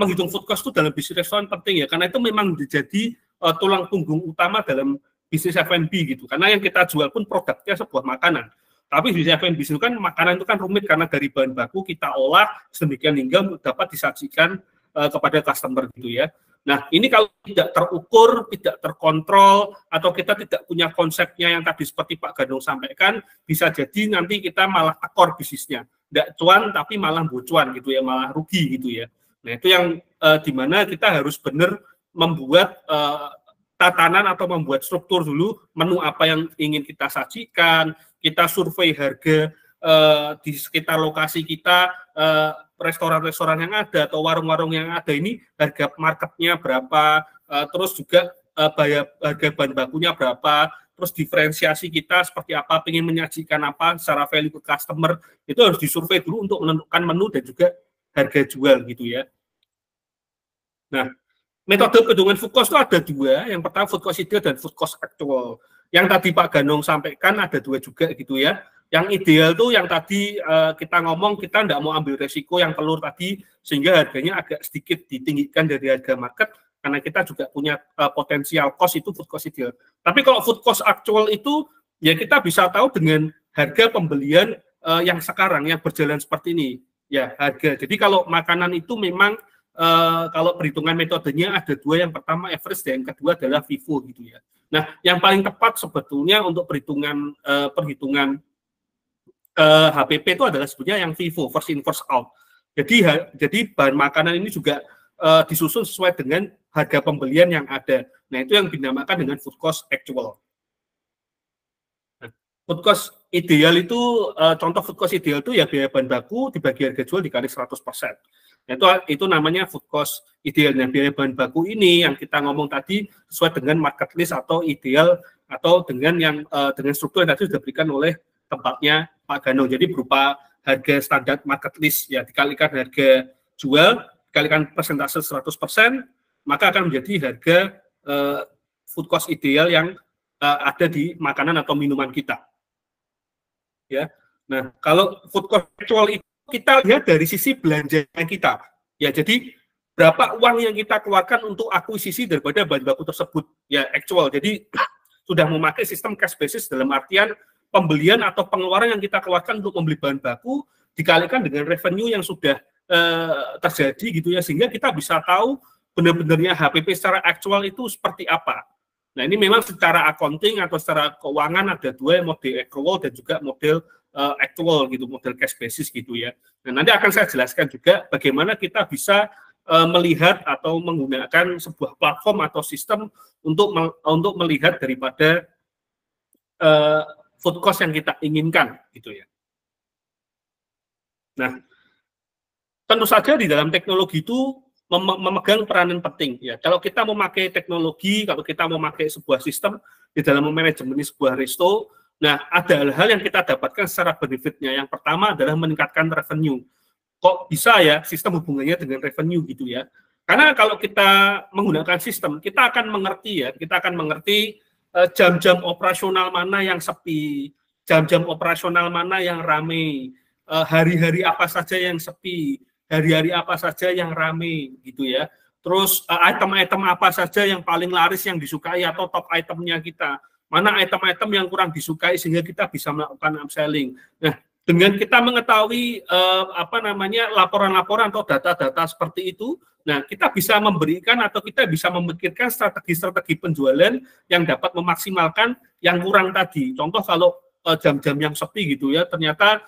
menghitung food cost itu dalam bisnis restoran penting ya, karena itu memang menjadi tulang punggung utama dalam bisnis F&B gitu. Karena yang kita jual pun produknya sebuah makanan. Tapi bisnis F&B itu kan makanan itu kan rumit karena dari bahan baku kita olah sedemikian hingga dapat disajikan kepada customer gitu ya. Nah, ini kalau tidak terukur, tidak terkontrol, atau kita tidak punya konsepnya yang tadi seperti Pak Gandong sampaikan, bisa jadi nanti kita malah tekor bisnisnya. Tidak cuan, tapi malah bocuan gitu ya, malah rugi gitu ya. Nah, itu yang dimana kita harus benar membuat tatanan atau membuat struktur dulu, menu apa yang ingin kita sajikan, kita survei harga di sekitar lokasi kita, restoran-restoran yang ada atau warung-warung yang ada ini harga marketnya berapa, terus juga harga bahan bakunya berapa, terus diferensiasi kita seperti apa, pengen menyajikan apa secara value ke customer, itu harus disurvei dulu untuk menentukan menu dan juga harga jual gitu ya. Nah, metode perhitungan food cost itu ada dua, yang pertama food cost ideal dan food cost actual. Yang tadi Pak Ganong sampaikan ada dua juga gitu ya. Yang ideal tuh yang tadi kita ngomong, kita tidak mau ambil resiko yang telur tadi, sehingga harganya agak sedikit ditinggikan dari harga market, karena kita juga punya potensial cost, itu food cost ideal. Tapi kalau food cost actual itu, ya kita bisa tahu dengan harga pembelian yang sekarang, yang berjalan seperti ini. Ya, harga. Jadi kalau makanan itu memang, kalau perhitungan metodenya ada dua, yang pertama average dan yang kedua adalah FIFO gitu ya. Nah, yang paling tepat sebetulnya untuk perhitungan HPP itu adalah sebenarnya yang FIFO, first in first out. Jadi bahan makanan ini juga disusun sesuai dengan harga pembelian yang ada. Nah, itu yang dinamakan dengan food cost actual. Nah, food cost ideal itu, contoh food cost ideal itu ya biaya bahan baku dibagi harga jual dikali 100%. Itu namanya food cost idealnya. Biaya bahan baku ini yang kita ngomong tadi sesuai dengan market list atau ideal, atau dengan yang dengan struktur yang tadi sudah diberikan oleh tempatnya Pak Ganong. Jadi berupa harga standar market list ya dikalikan harga jual, dikalikan persentase 100%, maka akan menjadi harga food cost ideal yang ada di makanan atau minuman kita. Ya. Nah, kalau food cost actual itu kita lihat dari sisi belanja kita. Ya, jadi berapa uang yang kita keluarkan untuk akuisisi daripada bahan baku tersebut. Ya, actual. Jadi sudah memakai sistem cash basis dalam artian pembelian atau pengeluaran yang kita keluarkan untuk membeli bahan baku dikalikan dengan revenue yang sudah terjadi gitu ya, sehingga kita bisa tahu benar-benarnya HPP secara aktual itu seperti apa. Nah, ini memang secara accounting atau secara keuangan ada dua, model accrual dan juga model actual gitu, model cash basis gitu ya. Nah, nanti akan saya jelaskan juga bagaimana kita bisa melihat atau menggunakan sebuah platform atau sistem untuk melihat daripada food cost yang kita inginkan gitu ya. Nah, tentu saja di dalam teknologi itu memegang peranan penting ya. Kalau kita memakai teknologi, kalau kita memakai sebuah sistem di dalam manajemen sebuah resto, nah ada hal-hal yang kita dapatkan secara benefitnya. Yang pertama adalah meningkatkan revenue. Kok bisa ya sistem hubungannya dengan revenue gitu ya? Karena kalau kita menggunakan sistem, kita akan mengerti ya, kita akan mengerti jam-jam operasional mana yang sepi, jam-jam operasional mana yang ramai, hari-hari apa saja yang sepi, hari-hari apa saja yang rame gitu ya. Terus item-item apa saja yang paling laris yang disukai atau top itemnya kita. Mana item-item yang kurang disukai sehingga kita bisa melakukan upselling. Nah, dengan kita mengetahui laporan-laporan atau data-data seperti itu, nah kita bisa memberikan atau kita bisa memikirkan strategi-strategi penjualan yang dapat memaksimalkan yang kurang tadi. Contoh kalau jam-jam yang sepi gitu ya, ternyata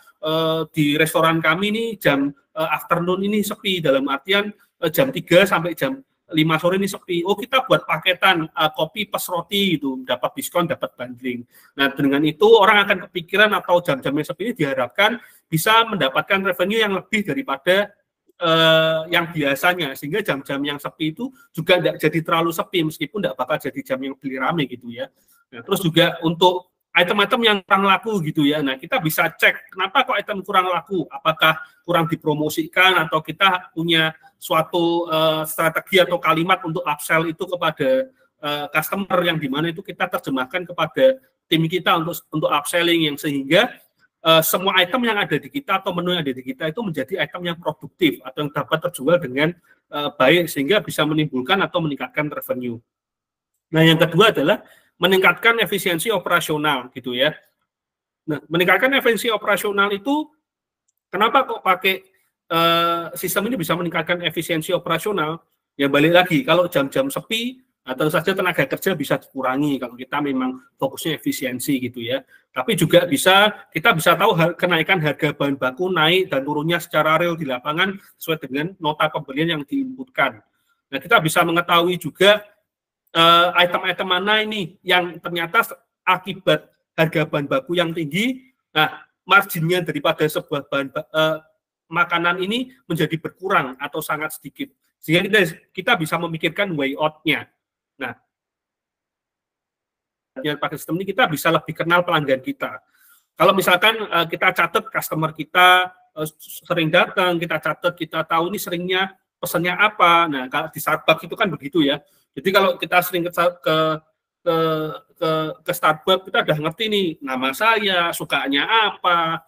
di restoran kami nih jam afternoon ini sepi, dalam artian jam 3 sampai jam 5 sore ini sepi. Oh, kita buat paketan kopi plus roti gitu, dapat diskon, dapat bundling. Nah, dengan itu orang akan kepikiran atau jam-jam yang sepi ini diharapkan bisa mendapatkan revenue yang lebih daripada yang biasanya, sehingga jam-jam yang sepi itu juga tidak jadi terlalu sepi meskipun tidak bakal jadi jam yang beli rame gitu ya. Nah, terus juga untuk item-item yang kurang laku gitu ya. Nah, kita bisa cek kenapa kok item kurang laku, apakah kurang dipromosikan atau kita punya suatu strategi atau kalimat untuk upsell itu kepada customer yang dimana itu kita terjemahkan kepada tim kita untuk upselling yang sehingga semua item yang ada di kita atau menu yang ada di kita itu menjadi item yang produktif atau yang dapat terjual dengan baik sehingga bisa menimbulkan atau meningkatkan revenue. Nah, yang kedua adalah meningkatkan efisiensi operasional gitu ya. Nah, meningkatkan efisiensi operasional itu kenapa kok pakai sistem ini bisa meningkatkan efisiensi operasional? Ya balik lagi, kalau jam-jam sepi atau saja tenaga kerja bisa dikurangi kalau kita memang fokusnya efisiensi gitu ya. Tapi juga kita bisa tahu kenaikan harga bahan baku naik dan turunnya secara real di lapangan sesuai dengan nota pembelian yang diinputkan. Nah, kita bisa mengetahui juga item-item mana ini yang ternyata akibat harga bahan baku yang tinggi, nah marginnya daripada sebuah bahan makanan ini menjadi berkurang atau sangat sedikit. Sehingga kita bisa memikirkan way out-nya. Nah, dengan pakai sistem ini kita bisa lebih kenal pelanggan kita. Kalau misalkan kita catat customer kita sering datang, kita catat, kita tahu ini seringnya pesannya apa. Nah, di Starbucks itu kan begitu ya. Jadi kalau kita sering ke Starbucks, kita udah ngerti nih nama saya, sukanya apa,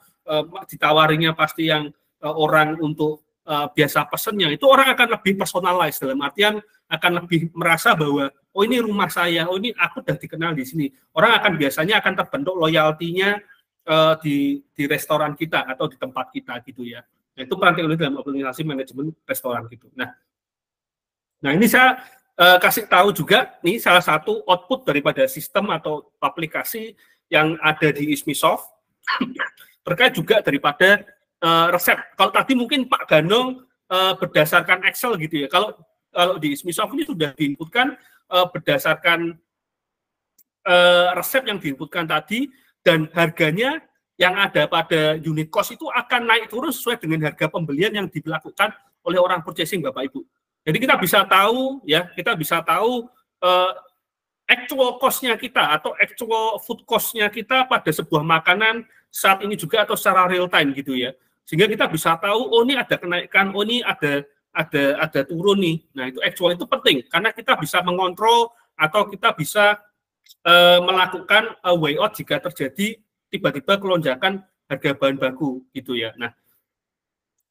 ditawarinya pasti yang orang untuk biasa pesennya, itu orang akan lebih personalized, dalam artian akan lebih merasa bahwa oh ini rumah saya, oh ini aku udah dikenal di sini. Orang akan biasanya akan terbentuk loyaltinya di restoran kita atau di tempat kita gitu ya. Nah, itu peran teknologi dalam optimalisasi manajemen restoran gitu. Nah ini saya kasih tahu juga, ini salah satu output daripada sistem atau aplikasi yang ada di ISMISoft terkait juga daripada resep. Kalau tadi mungkin Pak Ganong berdasarkan Excel gitu ya. Kalau di ISMISoft ini sudah diinputkan berdasarkan resep yang diinputkan tadi dan harganya yang ada pada unit cost itu akan naik turun sesuai dengan harga pembelian yang dilakukan oleh orang purchasing Bapak Ibu. Jadi kita bisa tahu ya, actual cost-nya kita atau actual food cost-nya kita pada sebuah makanan saat ini juga atau secara real time gitu ya. Sehingga kita bisa tahu, oh ini ada kenaikan, oh ini ada turun nih. Nah itu actual itu penting, karena kita bisa mengontrol atau kita bisa melakukan way out jika terjadi tiba-tiba kelonjakan harga bahan baku gitu ya. Nah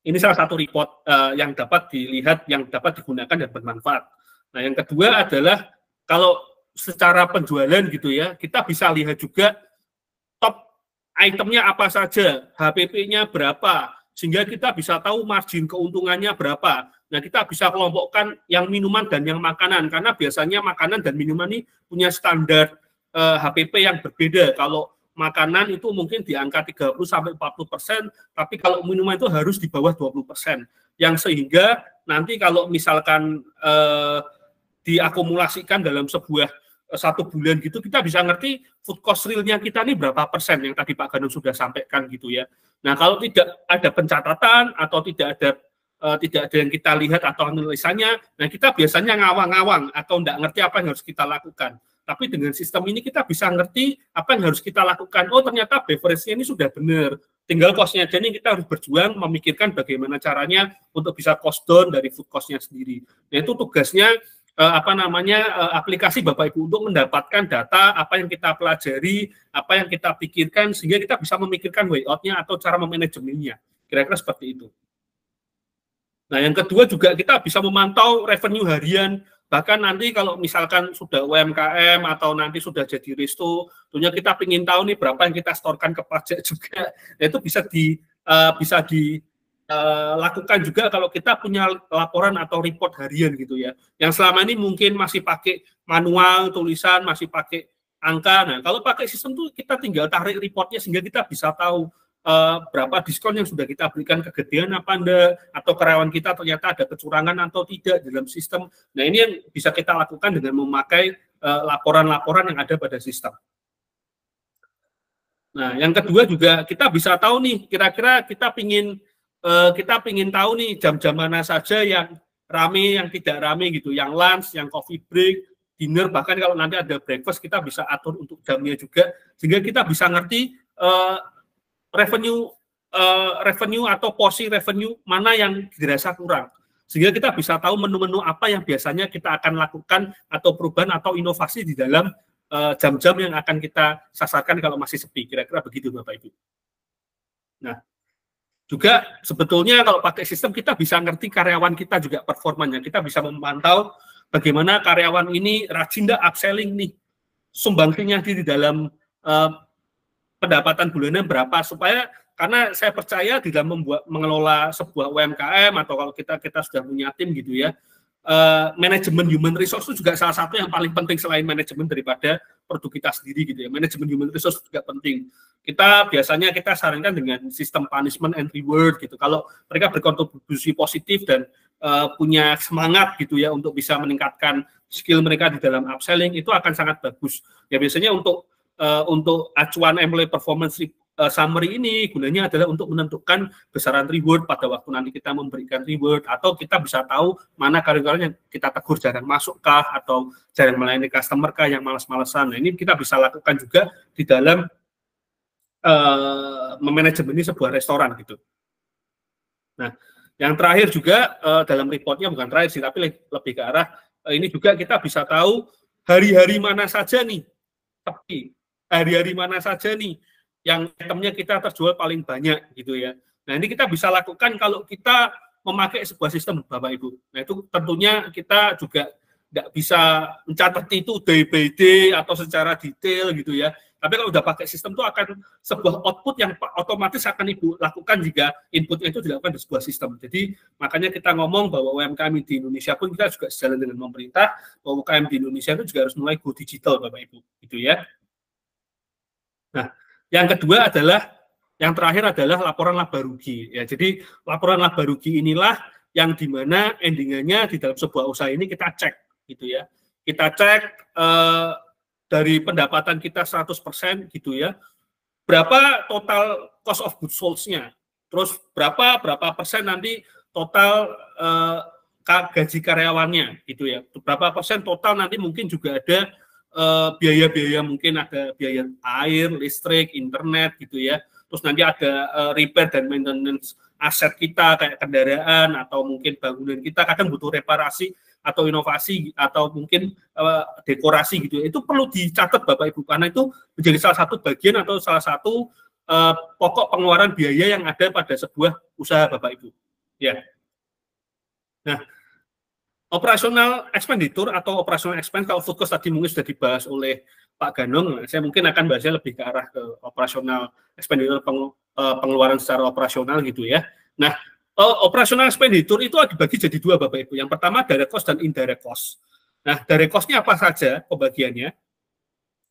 ini salah satu report yang dapat dilihat, yang dapat digunakan dan bermanfaat. Nah yang kedua adalah kalau secara penjualan gitu ya, kita bisa lihat juga top itemnya apa saja, HPP-nya berapa, sehingga kita bisa tahu margin keuntungannya berapa. Nah, kita bisa kelompokkan yang minuman dan yang makanan, karena biasanya makanan dan minuman ini punya standar HPP yang berbeda. Kalau makanan itu mungkin di angka 30-40%, tapi kalau minuman itu harus di bawah 20%. Yang sehingga nanti kalau misalkan diakumulasikan dalam satu bulan gitu, kita bisa ngerti food cost real-nya kita ini berapa persen yang tadi Pak Ganong sudah sampaikan gitu ya. Nah kalau tidak ada pencatatan atau tidak ada yang kita lihat atau analisanya, nah kita biasanya ngawang-ngawang atau tidak ngerti apa yang harus kita lakukan. Tapi dengan sistem ini kita bisa ngerti apa yang harus kita lakukan. Oh ternyata beverage-nya ini sudah benar. Tinggal cost-nya aja nih, kita harus berjuang memikirkan bagaimana caranya untuk bisa cost down dari food cost-nya sendiri. Nah itu tugasnya aplikasi Bapak Ibu untuk mendapatkan data apa yang kita pelajari, apa yang kita pikirkan, sehingga kita bisa memikirkan way out-nya atau cara memanajemennya. Kira-kira seperti itu. Nah, yang kedua juga kita bisa memantau revenue harian, bahkan nanti kalau misalkan sudah UMKM atau nanti sudah jadi resto, tentunya kita ingin tahu nih berapa yang kita setorkan ke pajak juga. Nah, itu bisa lakukan juga kalau kita punya laporan atau report harian gitu ya. Yang selama ini mungkin masih pakai manual tulisan, masih pakai angka. Nah, kalau pakai sistem tuh kita tinggal tarik reportnya sehingga kita bisa tahu berapa diskon yang sudah kita berikan, kegedean apa enggak, atau karyawan kita ternyata ada kecurangan atau tidak dalam sistem. Nah, ini yang bisa kita lakukan dengan memakai laporan-laporan yang ada pada sistem. Nah, yang kedua juga kita bisa tahu nih, kira-kira kita ingin tahu nih jam-jam mana saja yang rame, yang tidak rame gitu, yang lunch, yang coffee break, dinner, bahkan kalau nanti ada breakfast kita bisa atur untuk jamnya juga, sehingga kita bisa ngerti revenue atau porsi revenue mana yang dirasa kurang, sehingga kita bisa tahu menu-menu apa yang biasanya kita akan lakukan atau perubahan atau inovasi di dalam jam-jam yang akan kita sasarkan kalau masih sepi. Kira-kira begitu Bapak Ibu. Nah, juga sebetulnya kalau pakai sistem kita bisa ngerti karyawan kita juga performanya. Kita bisa memantau bagaimana karyawan ini rajin nggak upselling nih, sumbangsinya di dalam pendapatan bulannya berapa, supaya karena saya percaya di dalam mengelola sebuah UMKM atau kalau kita sudah punya tim gitu ya, manajemen human resource itu juga salah satu yang paling penting selain manajemen daripada produk kita sendiri gitu ya. Manajemen human resource juga penting. Kita biasanya kita sarankan dengan sistem punishment and reward gitu. Kalau mereka berkontribusi positif dan punya semangat gitu ya untuk bisa meningkatkan skill mereka di dalam upselling, itu akan sangat bagus. Ya biasanya untuk acuan employee performance summary ini gunanya adalah untuk menentukan besaran reward pada waktu nanti kita memberikan reward, atau kita bisa tahu mana karyawan yang kita tegur jarang masuk kah atau jarang melayani customer kah yang malas-malasan. Nah, ini kita bisa lakukan juga di dalam memanajemeni sebuah restoran gitu. Nah, yang terakhir juga dalam reportnya, bukan terakhir sih, tapi lebih ke arah ini juga kita bisa tahu hari-hari mana saja nih, tapi hari-hari mana saja nih yang itemnya kita terjual paling banyak gitu ya. Nah, ini kita bisa lakukan kalau kita memakai sebuah sistem, Bapak Ibu. Nah, itu tentunya kita juga nggak bisa mencatat itu day by day atau secara detail gitu ya. Tapi kalau udah pakai sistem itu akan sebuah output yang otomatis akan Ibu lakukan jika inputnya itu dilakukan di sebuah sistem. Jadi makanya kita ngomong bahwa UMKM di Indonesia pun kita juga sejalan dengan pemerintah, bahwa UMKM di Indonesia itu juga harus mulai go digital, Bapak Ibu, gitu ya. Nah, yang kedua adalah, yang terakhir adalah laporan laba rugi. Ya, jadi laporan laba rugi inilah yang dimana endingannya di dalam sebuah usaha ini kita cek, gitu ya. Kita cek dari pendapatan kita 100% gitu ya, berapa total cost of goods sold-nya, terus berapa persen nanti total gaji karyawannya gitu ya, berapa persen total nanti mungkin juga ada biaya-biaya, mungkin ada biaya air, listrik, internet gitu ya, terus nanti ada repair dan maintenance aset kita kayak kendaraan atau mungkin bangunan kita kadang butuh reparasi atau inovasi atau mungkin dekorasi gitu. Itu perlu dicatat Bapak Ibu, karena itu menjadi salah satu bagian atau salah satu pokok pengeluaran biaya yang ada pada sebuah usaha Bapak Ibu. Ya. Nah, operasional expenditure atau operational expense, kalau food cost tadi mungkin sudah dibahas oleh Pak Ganong, saya mungkin akan bahasnya lebih ke arah ke operasional expenditure, pengeluaran secara operasional gitu ya. Nah, operational expenditure itu dibagi jadi dua Bapak Ibu. Yang pertama direct cost dan indirect cost. Nah, direct cost-nya apa saja pembagiannya?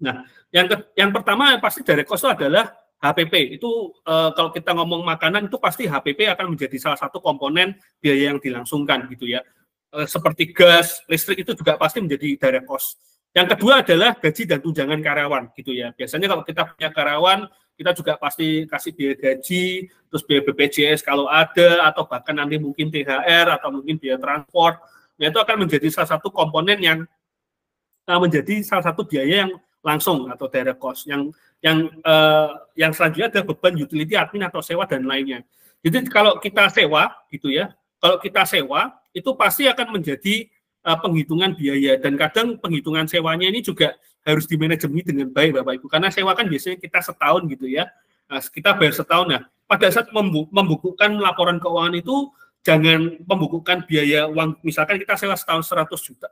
Nah, yang pertama pasti direct cost itu adalah HPP. Itu kalau kita ngomong makanan itu pasti HPP akan menjadi salah satu komponen biaya yang dilangsungkan gitu ya. Seperti gas, listrik itu juga pasti menjadi direct cost. Yang kedua adalah gaji dan tunjangan karyawan gitu ya. Biasanya kalau kita punya karyawan, kita juga pasti kasih biaya gaji, terus biaya BPJS kalau ada, atau bahkan nanti mungkin THR atau mungkin biaya transport. Nah, itu akan menjadi salah satu komponen yang menjadi salah satu biaya yang langsung atau direct cost. Yang selanjutnya ada beban utility, admin atau sewa dan lainnya. Jadi kalau kita sewa gitu ya, kalau kita sewa itu pasti akan menjadi penghitungan biaya, dan kadang penghitungan sewanya ini juga harus dimanajemeni dengan baik Bapak Ibu, karena sewa kan biasanya kita setahun gitu ya, nah, kita bayar setahun. Nah, pada saat membukukan laporan keuangan itu jangan membukukan biaya uang, misalkan kita sewa setahun 120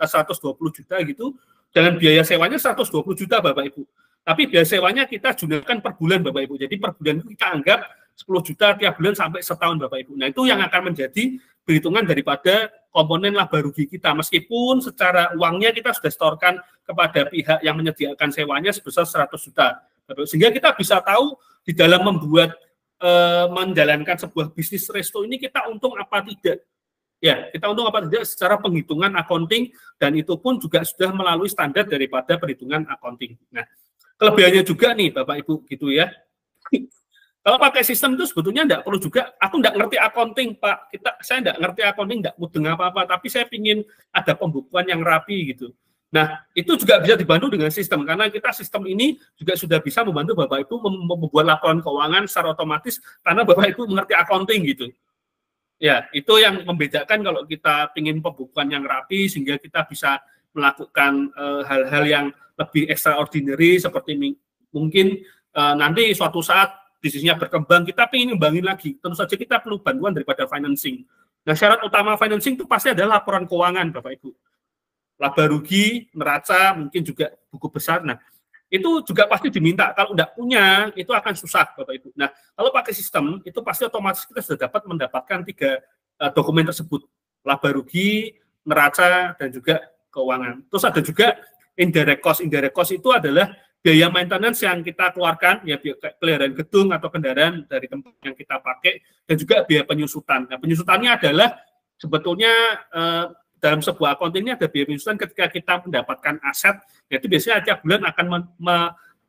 juta gitu, jangan biaya sewanya 120 juta Bapak Ibu, tapi biaya sewanya kita gunakan per bulan Bapak Ibu. Jadi per bulan itu kita anggap 10 juta tiap bulan sampai setahun Bapak Ibu. Nah, itu yang akan menjadi perhitungan daripada komponen laba rugi kita, meskipun secara uangnya kita sudah setorkan kepada pihak yang menyediakan sewanya sebesar 100 juta. Sehingga kita bisa tahu di dalam membuat menjalankan sebuah bisnis resto ini kita untung apa tidak. Ya, kita untung apa tidak secara penghitungan accounting, dan itu pun juga sudah melalui standar daripada perhitungan accounting. Nah, kelebihannya juga nih Bapak Ibu gitu ya. Kalau pakai sistem itu sebetulnya enggak perlu juga, aku enggak ngerti accounting Pak, saya enggak ngerti accounting, enggak mudeng apa-apa, tapi saya ingin ada pembukuan yang rapi gitu. Nah, itu juga bisa dibantu dengan sistem, karena kita sistem ini juga sudah bisa membantu Bapak Ibu membuat laporan keuangan secara otomatis, karena Bapak Ibu mengerti accounting gitu. Ya, itu yang membedakan kalau kita ingin pembukuan yang rapi, sehingga kita bisa melakukan hal-hal yang lebih extraordinary, seperti mungkin nanti suatu saat bisnisnya berkembang, kita ingin ngembangin lagi, tentu saja kita perlu bantuan daripada financing. Nah, syarat utama financing itu pasti adalah laporan keuangan, Bapak Ibu. Laba rugi, neraca, mungkin juga buku besar. Nah, itu juga pasti diminta. Kalau tidak punya, itu akan susah, Bapak Ibu. Nah, kalau pakai sistem, itu pasti otomatis kita sudah dapat mendapatkan 3 dokumen tersebut. Laba rugi, neraca, dan juga keuangan. Terus ada juga indirect cost. Indirect cost itu adalah biaya maintenance yang kita keluarkan, ya peliharaan gedung atau kendaraan dari tempat yang kita pakai, dan juga biaya penyusutan. Nah, penyusutannya adalah sebetulnya dalam sebuah accounting ini ada biaya penyusutan ketika kita mendapatkan aset, yaitu biasanya tiap bulan akan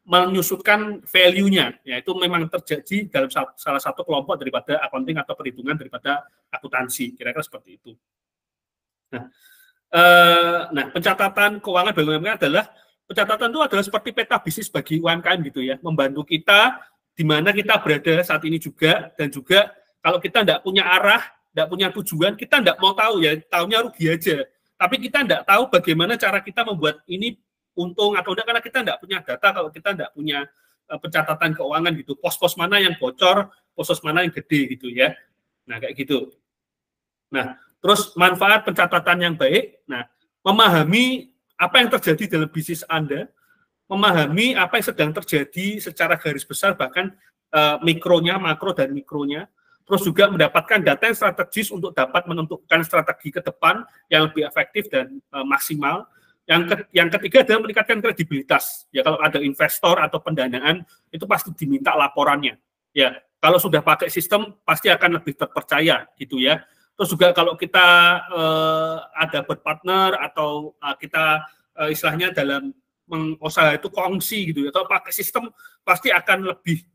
menyusutkan value-nya, yaitu memang terjadi dalam salah satu kelompok daripada accounting atau perhitungan daripada akuntansi, kira-kira seperti itu. Nah, pencatatan keuangan BUMN adalah pencatatan itu adalah seperti peta bisnis bagi UMKM gitu ya, membantu kita di mana kita berada saat ini juga, dan juga kalau kita tidak punya arah, tidak punya tujuan, kita tidak mau tahu ya, tahunya rugi aja. Tapi kita tidak tahu bagaimana cara kita membuat ini untung atau tidak, karena kita tidak punya data, kalau kita tidak punya pencatatan keuangan gitu, pos-pos mana yang bocor, pos-pos mana yang gede gitu ya. Nah, kayak gitu. Nah, terus manfaat pencatatan yang baik, nah, memahami apa yang terjadi dalam bisnis Anda, memahami apa yang sedang terjadi secara garis besar, bahkan mikronya, makro dan mikronya, terus juga mendapatkan data yang strategis untuk dapat menentukan strategi ke depan yang lebih efektif dan maksimal. Yang ketiga adalah meningkatkan kredibilitas. Ya, kalau ada investor atau pendanaan, itu pasti diminta laporannya. Ya, kalau sudah pakai sistem, pasti akan lebih terpercaya, gitu ya. Terus juga kalau kita ada berpartner atau kita istilahnya dalam usaha itu kongsi gitu ya, kalau pakai sistem pasti akan lebih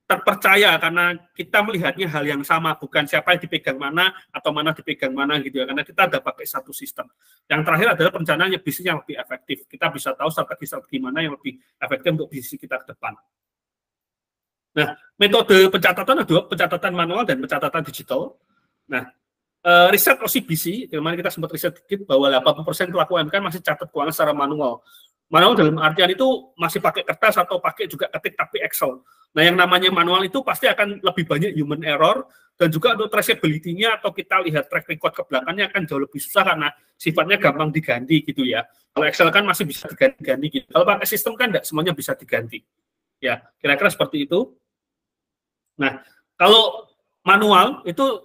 terpercaya karena kita melihatnya hal yang sama, bukan siapa yang dipegang mana atau mana dipegang mana gitu ya, karena kita ada pakai satu sistem. Yang terakhir adalah perencanaan bisnis yang lebih efektif. Kita bisa tahu strategi mana yang lebih efektif untuk bisnis kita ke depan. Nah, metode pencatatan adalah pencatatan manual dan pencatatan digital. Nah, riset OCBC, di mana kita sempat riset dikit bahwa 80% pelaku UMKM masih catat keuangan secara manual. Manual dalam artian itu masih pakai kertas atau pakai juga ketik tapi Excel. Nah, yang namanya manual itu pasti akan lebih banyak human error, dan juga untuk traceability-nya atau kita lihat track record ke belakangnya akan jauh lebih susah karena sifatnya gampang diganti gitu ya. Kalau Excel kan masih bisa diganti gitu. Kalau pakai sistem kan tidak semuanya bisa diganti. Ya, kira-kira seperti itu. Nah, kalau manual itu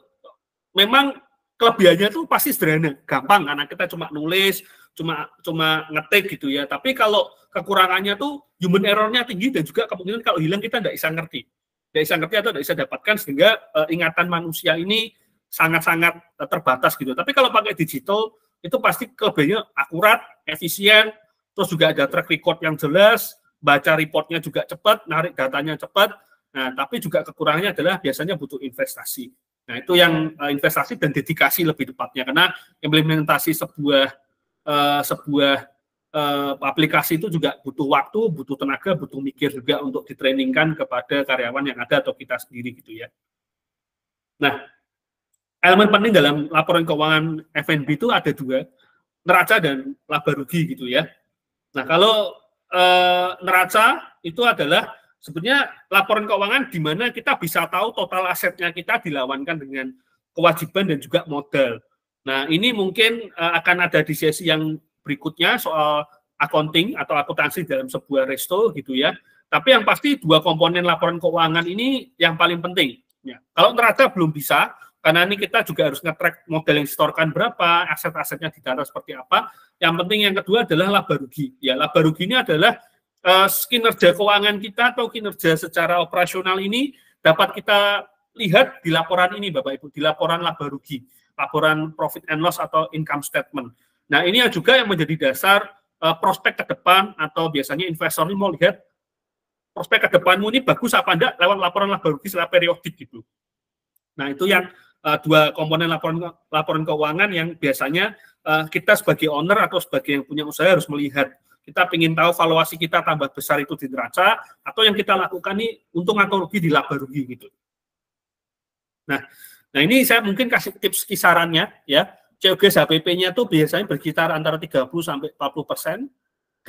memang kelebihannya itu pasti sederhana, gampang karena kita cuma nulis, cuma ngetik gitu ya. Tapi kalau kekurangannya tuh human error-nya tinggi, dan juga kemungkinan kalau hilang kita tidak bisa ngerti. Tidak bisa ngerti atau tidak bisa dapatkan, sehingga ingatan manusia ini sangat-sangat terbatas gitu. Tapi kalau pakai digital itu pasti kelebihannya akurat, efisien, terus juga ada track record yang jelas, baca reportnya juga cepat, narik datanya cepat. Nah, tapi juga kekurangannya adalah biasanya butuh investasi. Nah, itu yang investasi dan dedikasi lebih tepatnya, karena implementasi sebuah aplikasi itu juga butuh waktu, butuh tenaga, butuh mikir juga untuk ditrainingkan kepada karyawan yang ada atau kita sendiri gitu ya. Nah, elemen penting dalam laporan keuangan F&B itu ada 2, neraca dan laba rugi gitu ya. Nah, kalau neraca itu adalah sebenarnya laporan keuangan di mana kita bisa tahu total asetnya kita dilawankan dengan kewajiban dan juga modal. Nah, ini mungkin akan ada di sesi yang berikutnya soal accounting atau akuntansi dalam sebuah resto gitu ya. Tapi yang pasti 2 komponen laporan keuangan ini yang paling penting. Ya. Kalau neraca belum bisa, karena ini kita juga harus nge-track modal yang disetorkan berapa, aset-asetnya di data seperti apa. Yang penting yang kedua adalah laba rugi. Ya, laba rugi ini adalah kinerja keuangan kita atau kinerja secara operasional ini dapat kita lihat di laporan ini Bapak Ibu, di laporan laba rugi, laporan profit and loss atau income statement. Nah, ini juga yang menjadi dasar prospek ke depan, atau biasanya investor ini mau lihat prospek ke depanmu ini bagus apa enggak lewat laporan laba rugi secara periodik gitu. Nah, itu yang 2 komponen laporan keuangan yang biasanya kita sebagai owner atau sebagai yang punya usaha harus melihat. Kita ingin tahu valuasi kita tambah besar itu di neraca, atau yang kita lakukan ini untung atau rugi di laba rugi gitu. Nah ini saya mungkin kasih tips kisarannya ya. COGS HPP-nya tuh biasanya berkitar antara 30 sampai 40%.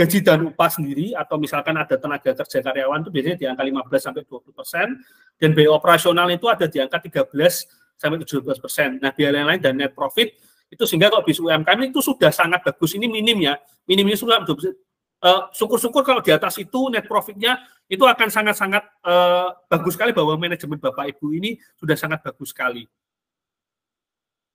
gaji dan upah sendiri, atau misalkan ada tenaga kerja karyawan itu biasanya di angka 15-20%, dan biaya operasional itu ada di angka 13-17%. Nah, biaya lain-lain dan net profit itu, sehingga kalau bis UMKM itu sudah sangat bagus. Ini minimnya sudah syukur-syukur kalau di atas itu net profitnya itu akan sangat-sangat bagus sekali, bahwa manajemen Bapak Ibu ini sudah sangat bagus sekali.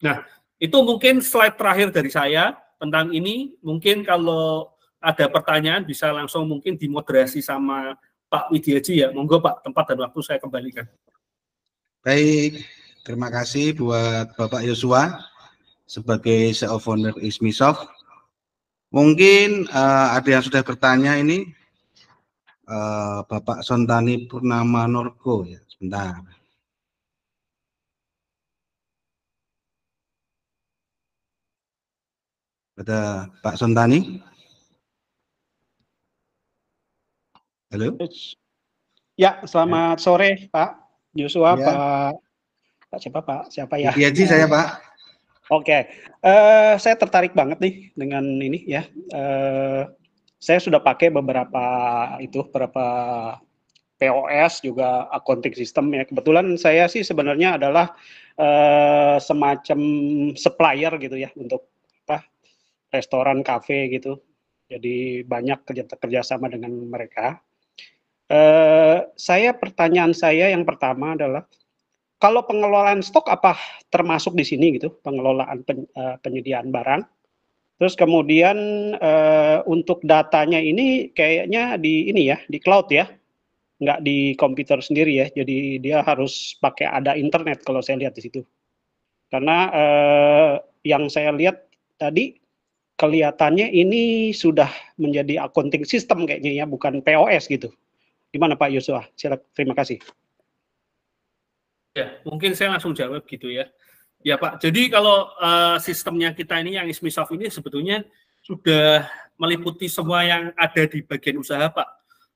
Nah, itu mungkin slide terakhir dari saya tentang ini. Mungkin kalau ada pertanyaan bisa langsung mungkin dimoderasi sama Pak Widiaji ya. Monggo Pak, tempat dan waktu saya kembalikan. Baik, terima kasih buat Bapak Yosua sebagai CEO founder ISMISoft. Mungkin ada yang sudah bertanya ini, Bapak Sontani Purnama Norgo ya, sebentar. Ada Pak Sontani? Halo? Ya, selamat sore Pak Yosua, Ya. Siapa ya? Widiaji saya Pak. Oke, saya tertarik banget nih dengan ini ya. Saya sudah pakai beberapa POS juga accounting system ya. Kebetulan saya sih sebenarnya adalah semacam supplier gitu ya untuk restoran, kafe gitu. Jadi banyak kerjasama dengan mereka. Pertanyaan saya yang pertama adalah, kalau pengelolaan stok apa termasuk di sini gitu, pengelolaan penyediaan barang. Terus kemudian untuk datanya ini kayaknya di cloud ya, nggak di komputer sendiri ya. Jadi dia harus pakai ada internet kalau saya lihat di situ. Karena yang saya lihat tadi kelihatannya ini sudah menjadi accounting system kayaknya ya, bukan POS gitu. Gimana Pak Yosua? Terima kasih. Ya, mungkin saya langsung jawab gitu ya. Ya Pak, jadi kalau sistemnya kita ini yang ISMISoft ini sebetulnya sudah meliputi semua yang ada di bagian usaha Pak.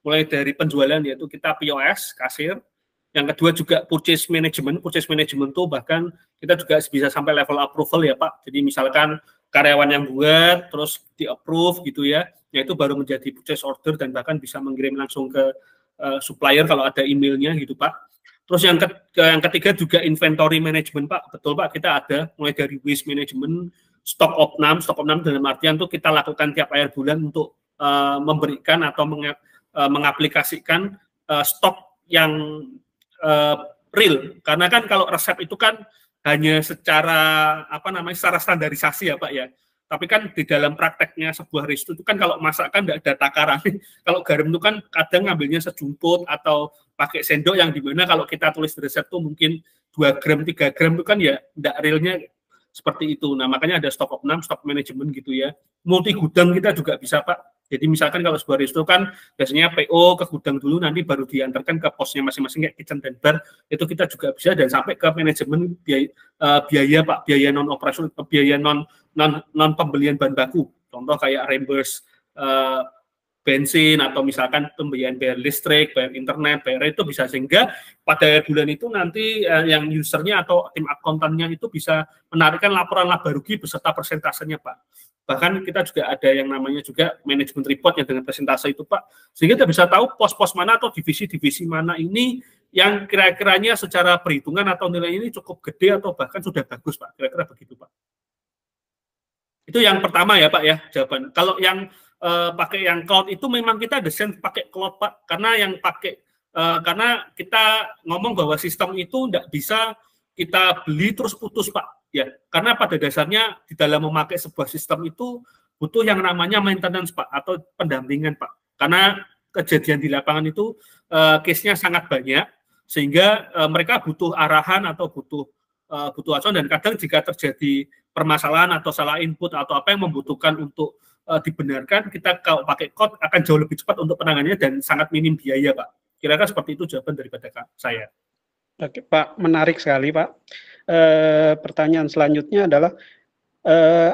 Mulai dari penjualan, yaitu kita POS, kasir. Yang kedua juga purchase management itu bahkan kita juga bisa sampai level approval ya Pak. Jadi misalkan karyawan yang buat, terus di-approve gitu ya, yaitu baru menjadi purchase order dan bahkan bisa mengirim langsung ke supplier kalau ada emailnya gitu Pak. Terus yang ketiga juga inventory management Pak, betul Pak, kita ada mulai dari waste management, stock opnam dalam artian itu kita lakukan tiap akhir bulan untuk memberikan atau mengaplikasikan stok yang real, karena kan kalau resep itu kan hanya secara secara standarisasi ya Pak ya. Tapi kan di dalam prakteknya sebuah resto itu kan kalau masak kan tidak ada takaran. Kalau garam itu kan kadang ngambilnya sejumput atau pakai sendok, yang dimana kalau kita tulis di resep itu mungkin 2 gram, 3 gram itu kan ya tidak realnya seperti itu. Nah makanya ada stock opnam, stock management gitu ya. Multi gudang kita juga bisa Pak. Jadi misalkan kalau sebuah resto kan biasanya PO ke gudang dulu, nanti baru diantarkan ke posnya masing-masing kayak kitchen dan bar, itu kita juga bisa, dan sampai ke manajemen biaya Pak, biaya non operasional, biaya non pembelian bahan baku. Contoh kayak reimburse bensin, atau misalkan pembiayaan bayar listrik, bayar internet, bayar itu bisa, sehingga pada bulan itu nanti yang usernya atau tim akuntannya itu bisa menarikkan laporan laba rugi beserta persentasenya Pak. Bahkan kita juga ada yang namanya juga management report yang dengan persentase itu Pak, sehingga kita bisa tahu pos-pos mana atau divisi-divisi mana ini yang kira-kiranya secara perhitungan atau nilai ini cukup gede atau bahkan sudah bagus Pak, kira-kira begitu Pak. Itu yang pertama ya Pak ya jawaban. Kalau yang pakai yang cloud itu memang kita desain pakai cloud Pak, karena yang pakai karena kita ngomong bahwa sistem itu tidak bisa kita beli terus putus Pak. Ya, karena pada dasarnya di dalam memakai sebuah sistem itu butuh yang namanya maintenance Pak, atau pendampingan Pak. Karena kejadian di lapangan itu case-nya sangat banyak, sehingga mereka butuh arahan atau butuh acuan, dan kadang jika terjadi permasalahan atau salah input atau apa yang membutuhkan untuk dibenarkan, kita kalau pakai code akan jauh lebih cepat untuk penanganannya dan sangat minim biaya Pak. Kira-kira seperti itu jawaban daripada saya. Oke Pak, menarik sekali Pak. Pertanyaan selanjutnya adalah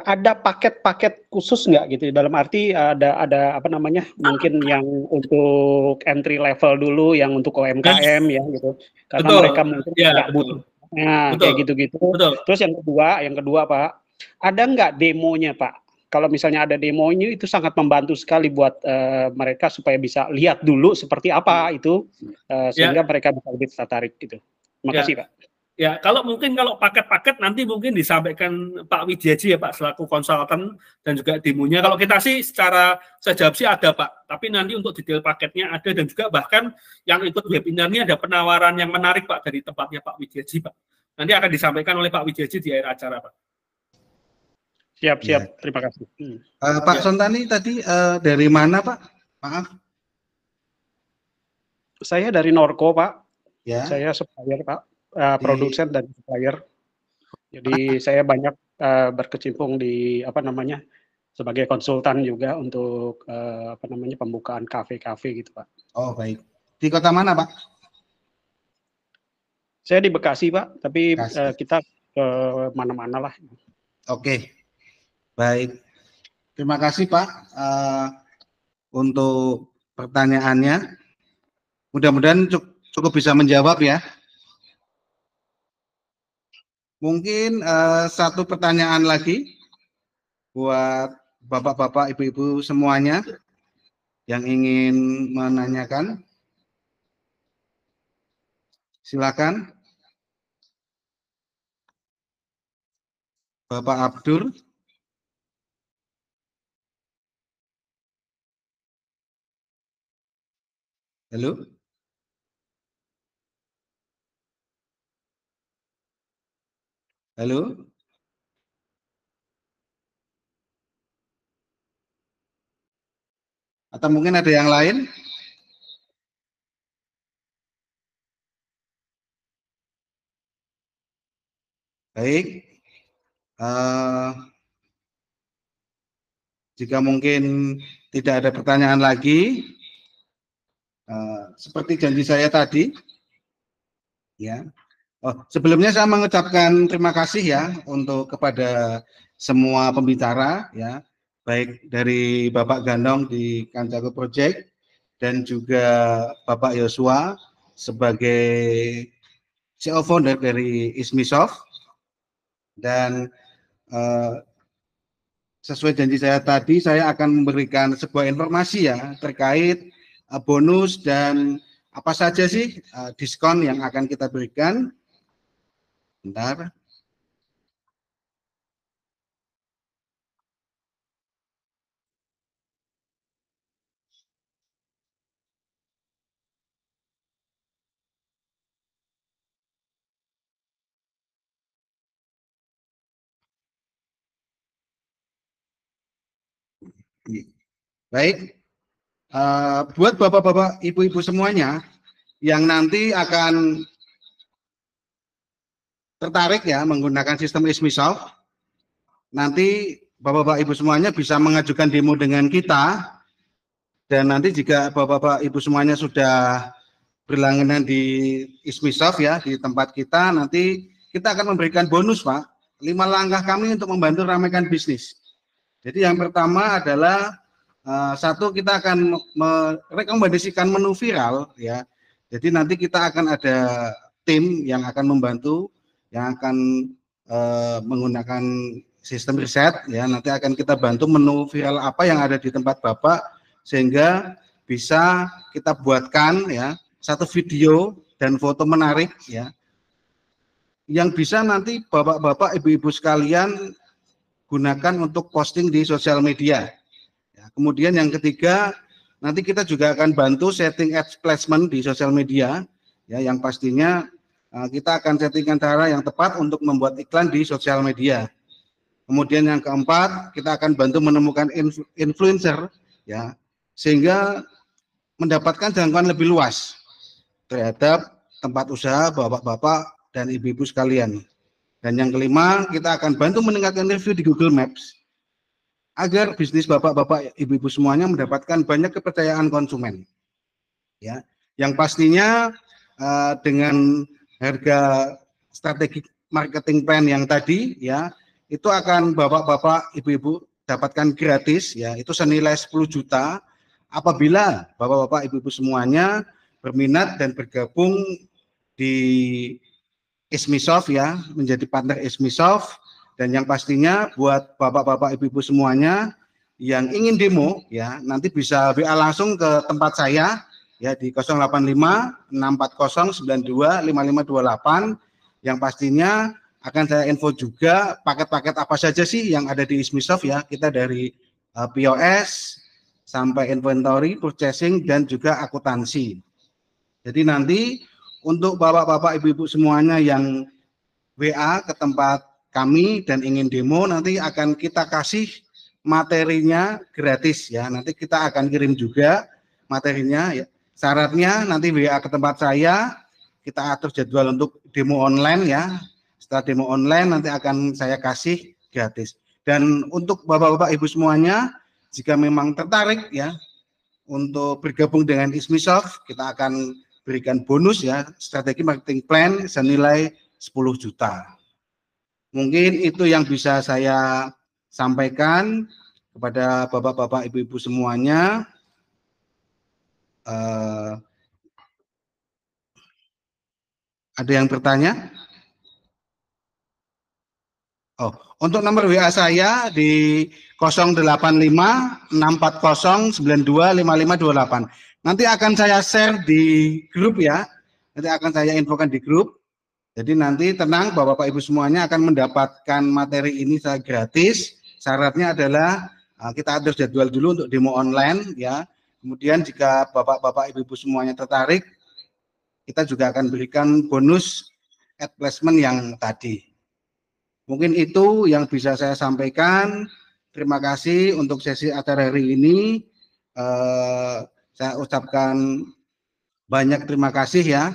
ada paket-paket khusus nggak gitu, dalam arti ada mungkin yang untuk entry level dulu, yang untuk UMKM ya gitu, karena betul, mereka mungkin nggak butuh kayak gitu-gitu. Terus yang kedua Pak, ada nggak demonya Pak, kalau misalnya ada demonya itu sangat membantu sekali buat mereka supaya bisa lihat dulu seperti apa itu sehingga mereka bisa lebih tertarik gitu. Terima kasih Pak. Ya, kalau paket-paket nanti mungkin disampaikan Pak Widyaji ya Pak selaku konsultan dan juga demonya. Kalau kita sih secara saya jawab sih ada Pak, tapi nanti untuk detail paketnya ada dan juga bahkan yang ikut webinar ini ada penawaran yang menarik Pak dari tempatnya Pak Widyaji Pak. Nanti akan disampaikan oleh Pak Widyaji di akhir acara Pak. Siap, terima kasih. Pak Sontani tadi dari mana Pak? Maaf. Saya dari Norco Pak. Ya. Saya supplier Pak. Produsen dan supplier. Jadi saya banyak berkecimpung di sebagai konsultan juga untuk pembukaan kafe-kafe gitu Pak. Oh baik. Di kota mana Pak? Saya di Bekasi Pak, tapi kita ke mana-mana lah. Oke, baik. Terima kasih Pak untuk pertanyaannya. Mudah-mudahan cukup bisa menjawab ya. Mungkin satu pertanyaan lagi buat bapak-bapak, ibu-ibu semuanya yang ingin menanyakan. Silakan. Bapak Abdur. Halo. Halo. Atau mungkin ada yang lain? Baik. Jika mungkin tidak ada pertanyaan lagi, seperti janji saya tadi, ya. Sebelumnya saya mengucapkan terima kasih ya kepada semua pembicara ya, baik dari Bapak Gandong di Kancaku Project dan juga Bapak Yosua sebagai CEO founder dari ISMISoft. Dan sesuai janji saya tadi, saya akan memberikan sebuah informasi ya terkait bonus dan apa saja sih diskon yang akan kita berikan. Bentar. Baik, buat bapak-bapak, ibu-ibu semuanya yang nanti akan tertarik ya menggunakan sistem ISMISoft, nanti bapak-bapak ibu semuanya bisa mengajukan demo dengan kita, dan nanti jika bapak-bapak ibu semuanya sudah berlangganan di ISMISoft ya di tempat kita, nanti kita akan memberikan bonus Pak, 5 langkah kami untuk membantu ramaikan bisnis. Jadi yang pertama adalah satu, kita akan merekomendasikan menu viral ya. Jadi nanti kita akan ada tim yang akan membantu, yang akan menggunakan sistem riset ya. Nanti akan kita bantu menu viral apa yang ada di tempat Bapak sehingga bisa kita buatkan ya satu video dan foto menarik ya yang bisa nanti bapak-bapak, ibu-ibu sekalian gunakan untuk posting di sosial media. Ya, kemudian yang ketiga, nanti kita juga akan bantu setting ads placement di sosial media ya, yang pastinya kita akan settingkan cara yang tepat untuk membuat iklan di sosial media. Kemudian yang keempat, kita akan bantu menemukan influencer ya, sehingga mendapatkan jangkauan lebih luas terhadap tempat usaha bapak-bapak dan ibu-ibu sekalian. Dan yang kelima, kita akan bantu meningkatkan review di Google Maps agar bisnis bapak-bapak, ibu-ibu semuanya mendapatkan banyak kepercayaan konsumen. Ya, yang pastinya dengan harga strategi marketing plan yang tadi, ya, itu akan bapak-bapak, ibu-ibu dapatkan gratis, ya, itu senilai 10 juta apabila bapak-bapak, ibu-ibu semuanya berminat dan bergabung di ISMISoft ya, menjadi partner ISMISoft Dan yang pastinya buat bapak-bapak ibu-ibu semuanya yang ingin demo ya, nanti bisa WA langsung ke tempat saya ya di 085 640 92 5528. Yang pastinya akan saya info juga paket-paket apa saja sih yang ada di ISMISoft ya. Kita dari POS sampai inventory, purchasing, dan juga akuntansi. Jadi nanti untuk bapak-bapak ibu-ibu semuanya yang WA ke tempat kami dan ingin demo, nanti akan kita kasih materinya gratis ya. Nanti kita akan kirim juga materinya ya. Syaratnya nanti WA ke tempat saya, kita atur jadwal untuk demo online ya. Setelah demo online nanti akan saya kasih gratis. Dan untuk bapak-bapak ibu semuanya, jika memang tertarik ya untuk bergabung dengan ISMISoft, kita akan berikan bonus ya, strategi marketing plan senilai 10 juta. Mungkin itu yang bisa saya sampaikan kepada bapak-bapak ibu-ibu semuanya. Ada yang bertanya? Oh, untuk nomor WA saya di 085 640 92 5528. Nanti akan saya share di grup ya. Nanti akan saya infokan di grup. Jadi nanti tenang Bapak Ibu semuanya akan mendapatkan materi ini secara gratis. Syaratnya adalah kita atur jadwal dulu untuk demo online ya. Kemudian jika Bapak-bapak Ibu semuanya tertarik, kita juga akan berikan bonus ad placement yang tadi. Mungkin itu yang bisa saya sampaikan. Terima kasih untuk sesi acara hari ini. Saya ucapkan banyak terima kasih ya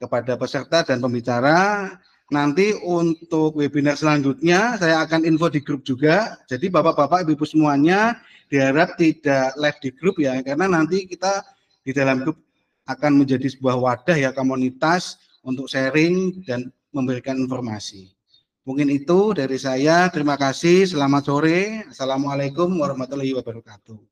kepada peserta dan pembicara. Nanti untuk webinar selanjutnya saya akan info di grup juga. Jadi bapak-bapak ibu-ibu semuanya diharap tidak live di grup ya, karena nanti kita di dalam grup akan menjadi sebuah wadah ya, komunitas untuk sharing dan memberikan informasi. Mungkin itu dari saya. Terima kasih. Selamat sore. Assalamualaikum warahmatullahi wabarakatuh.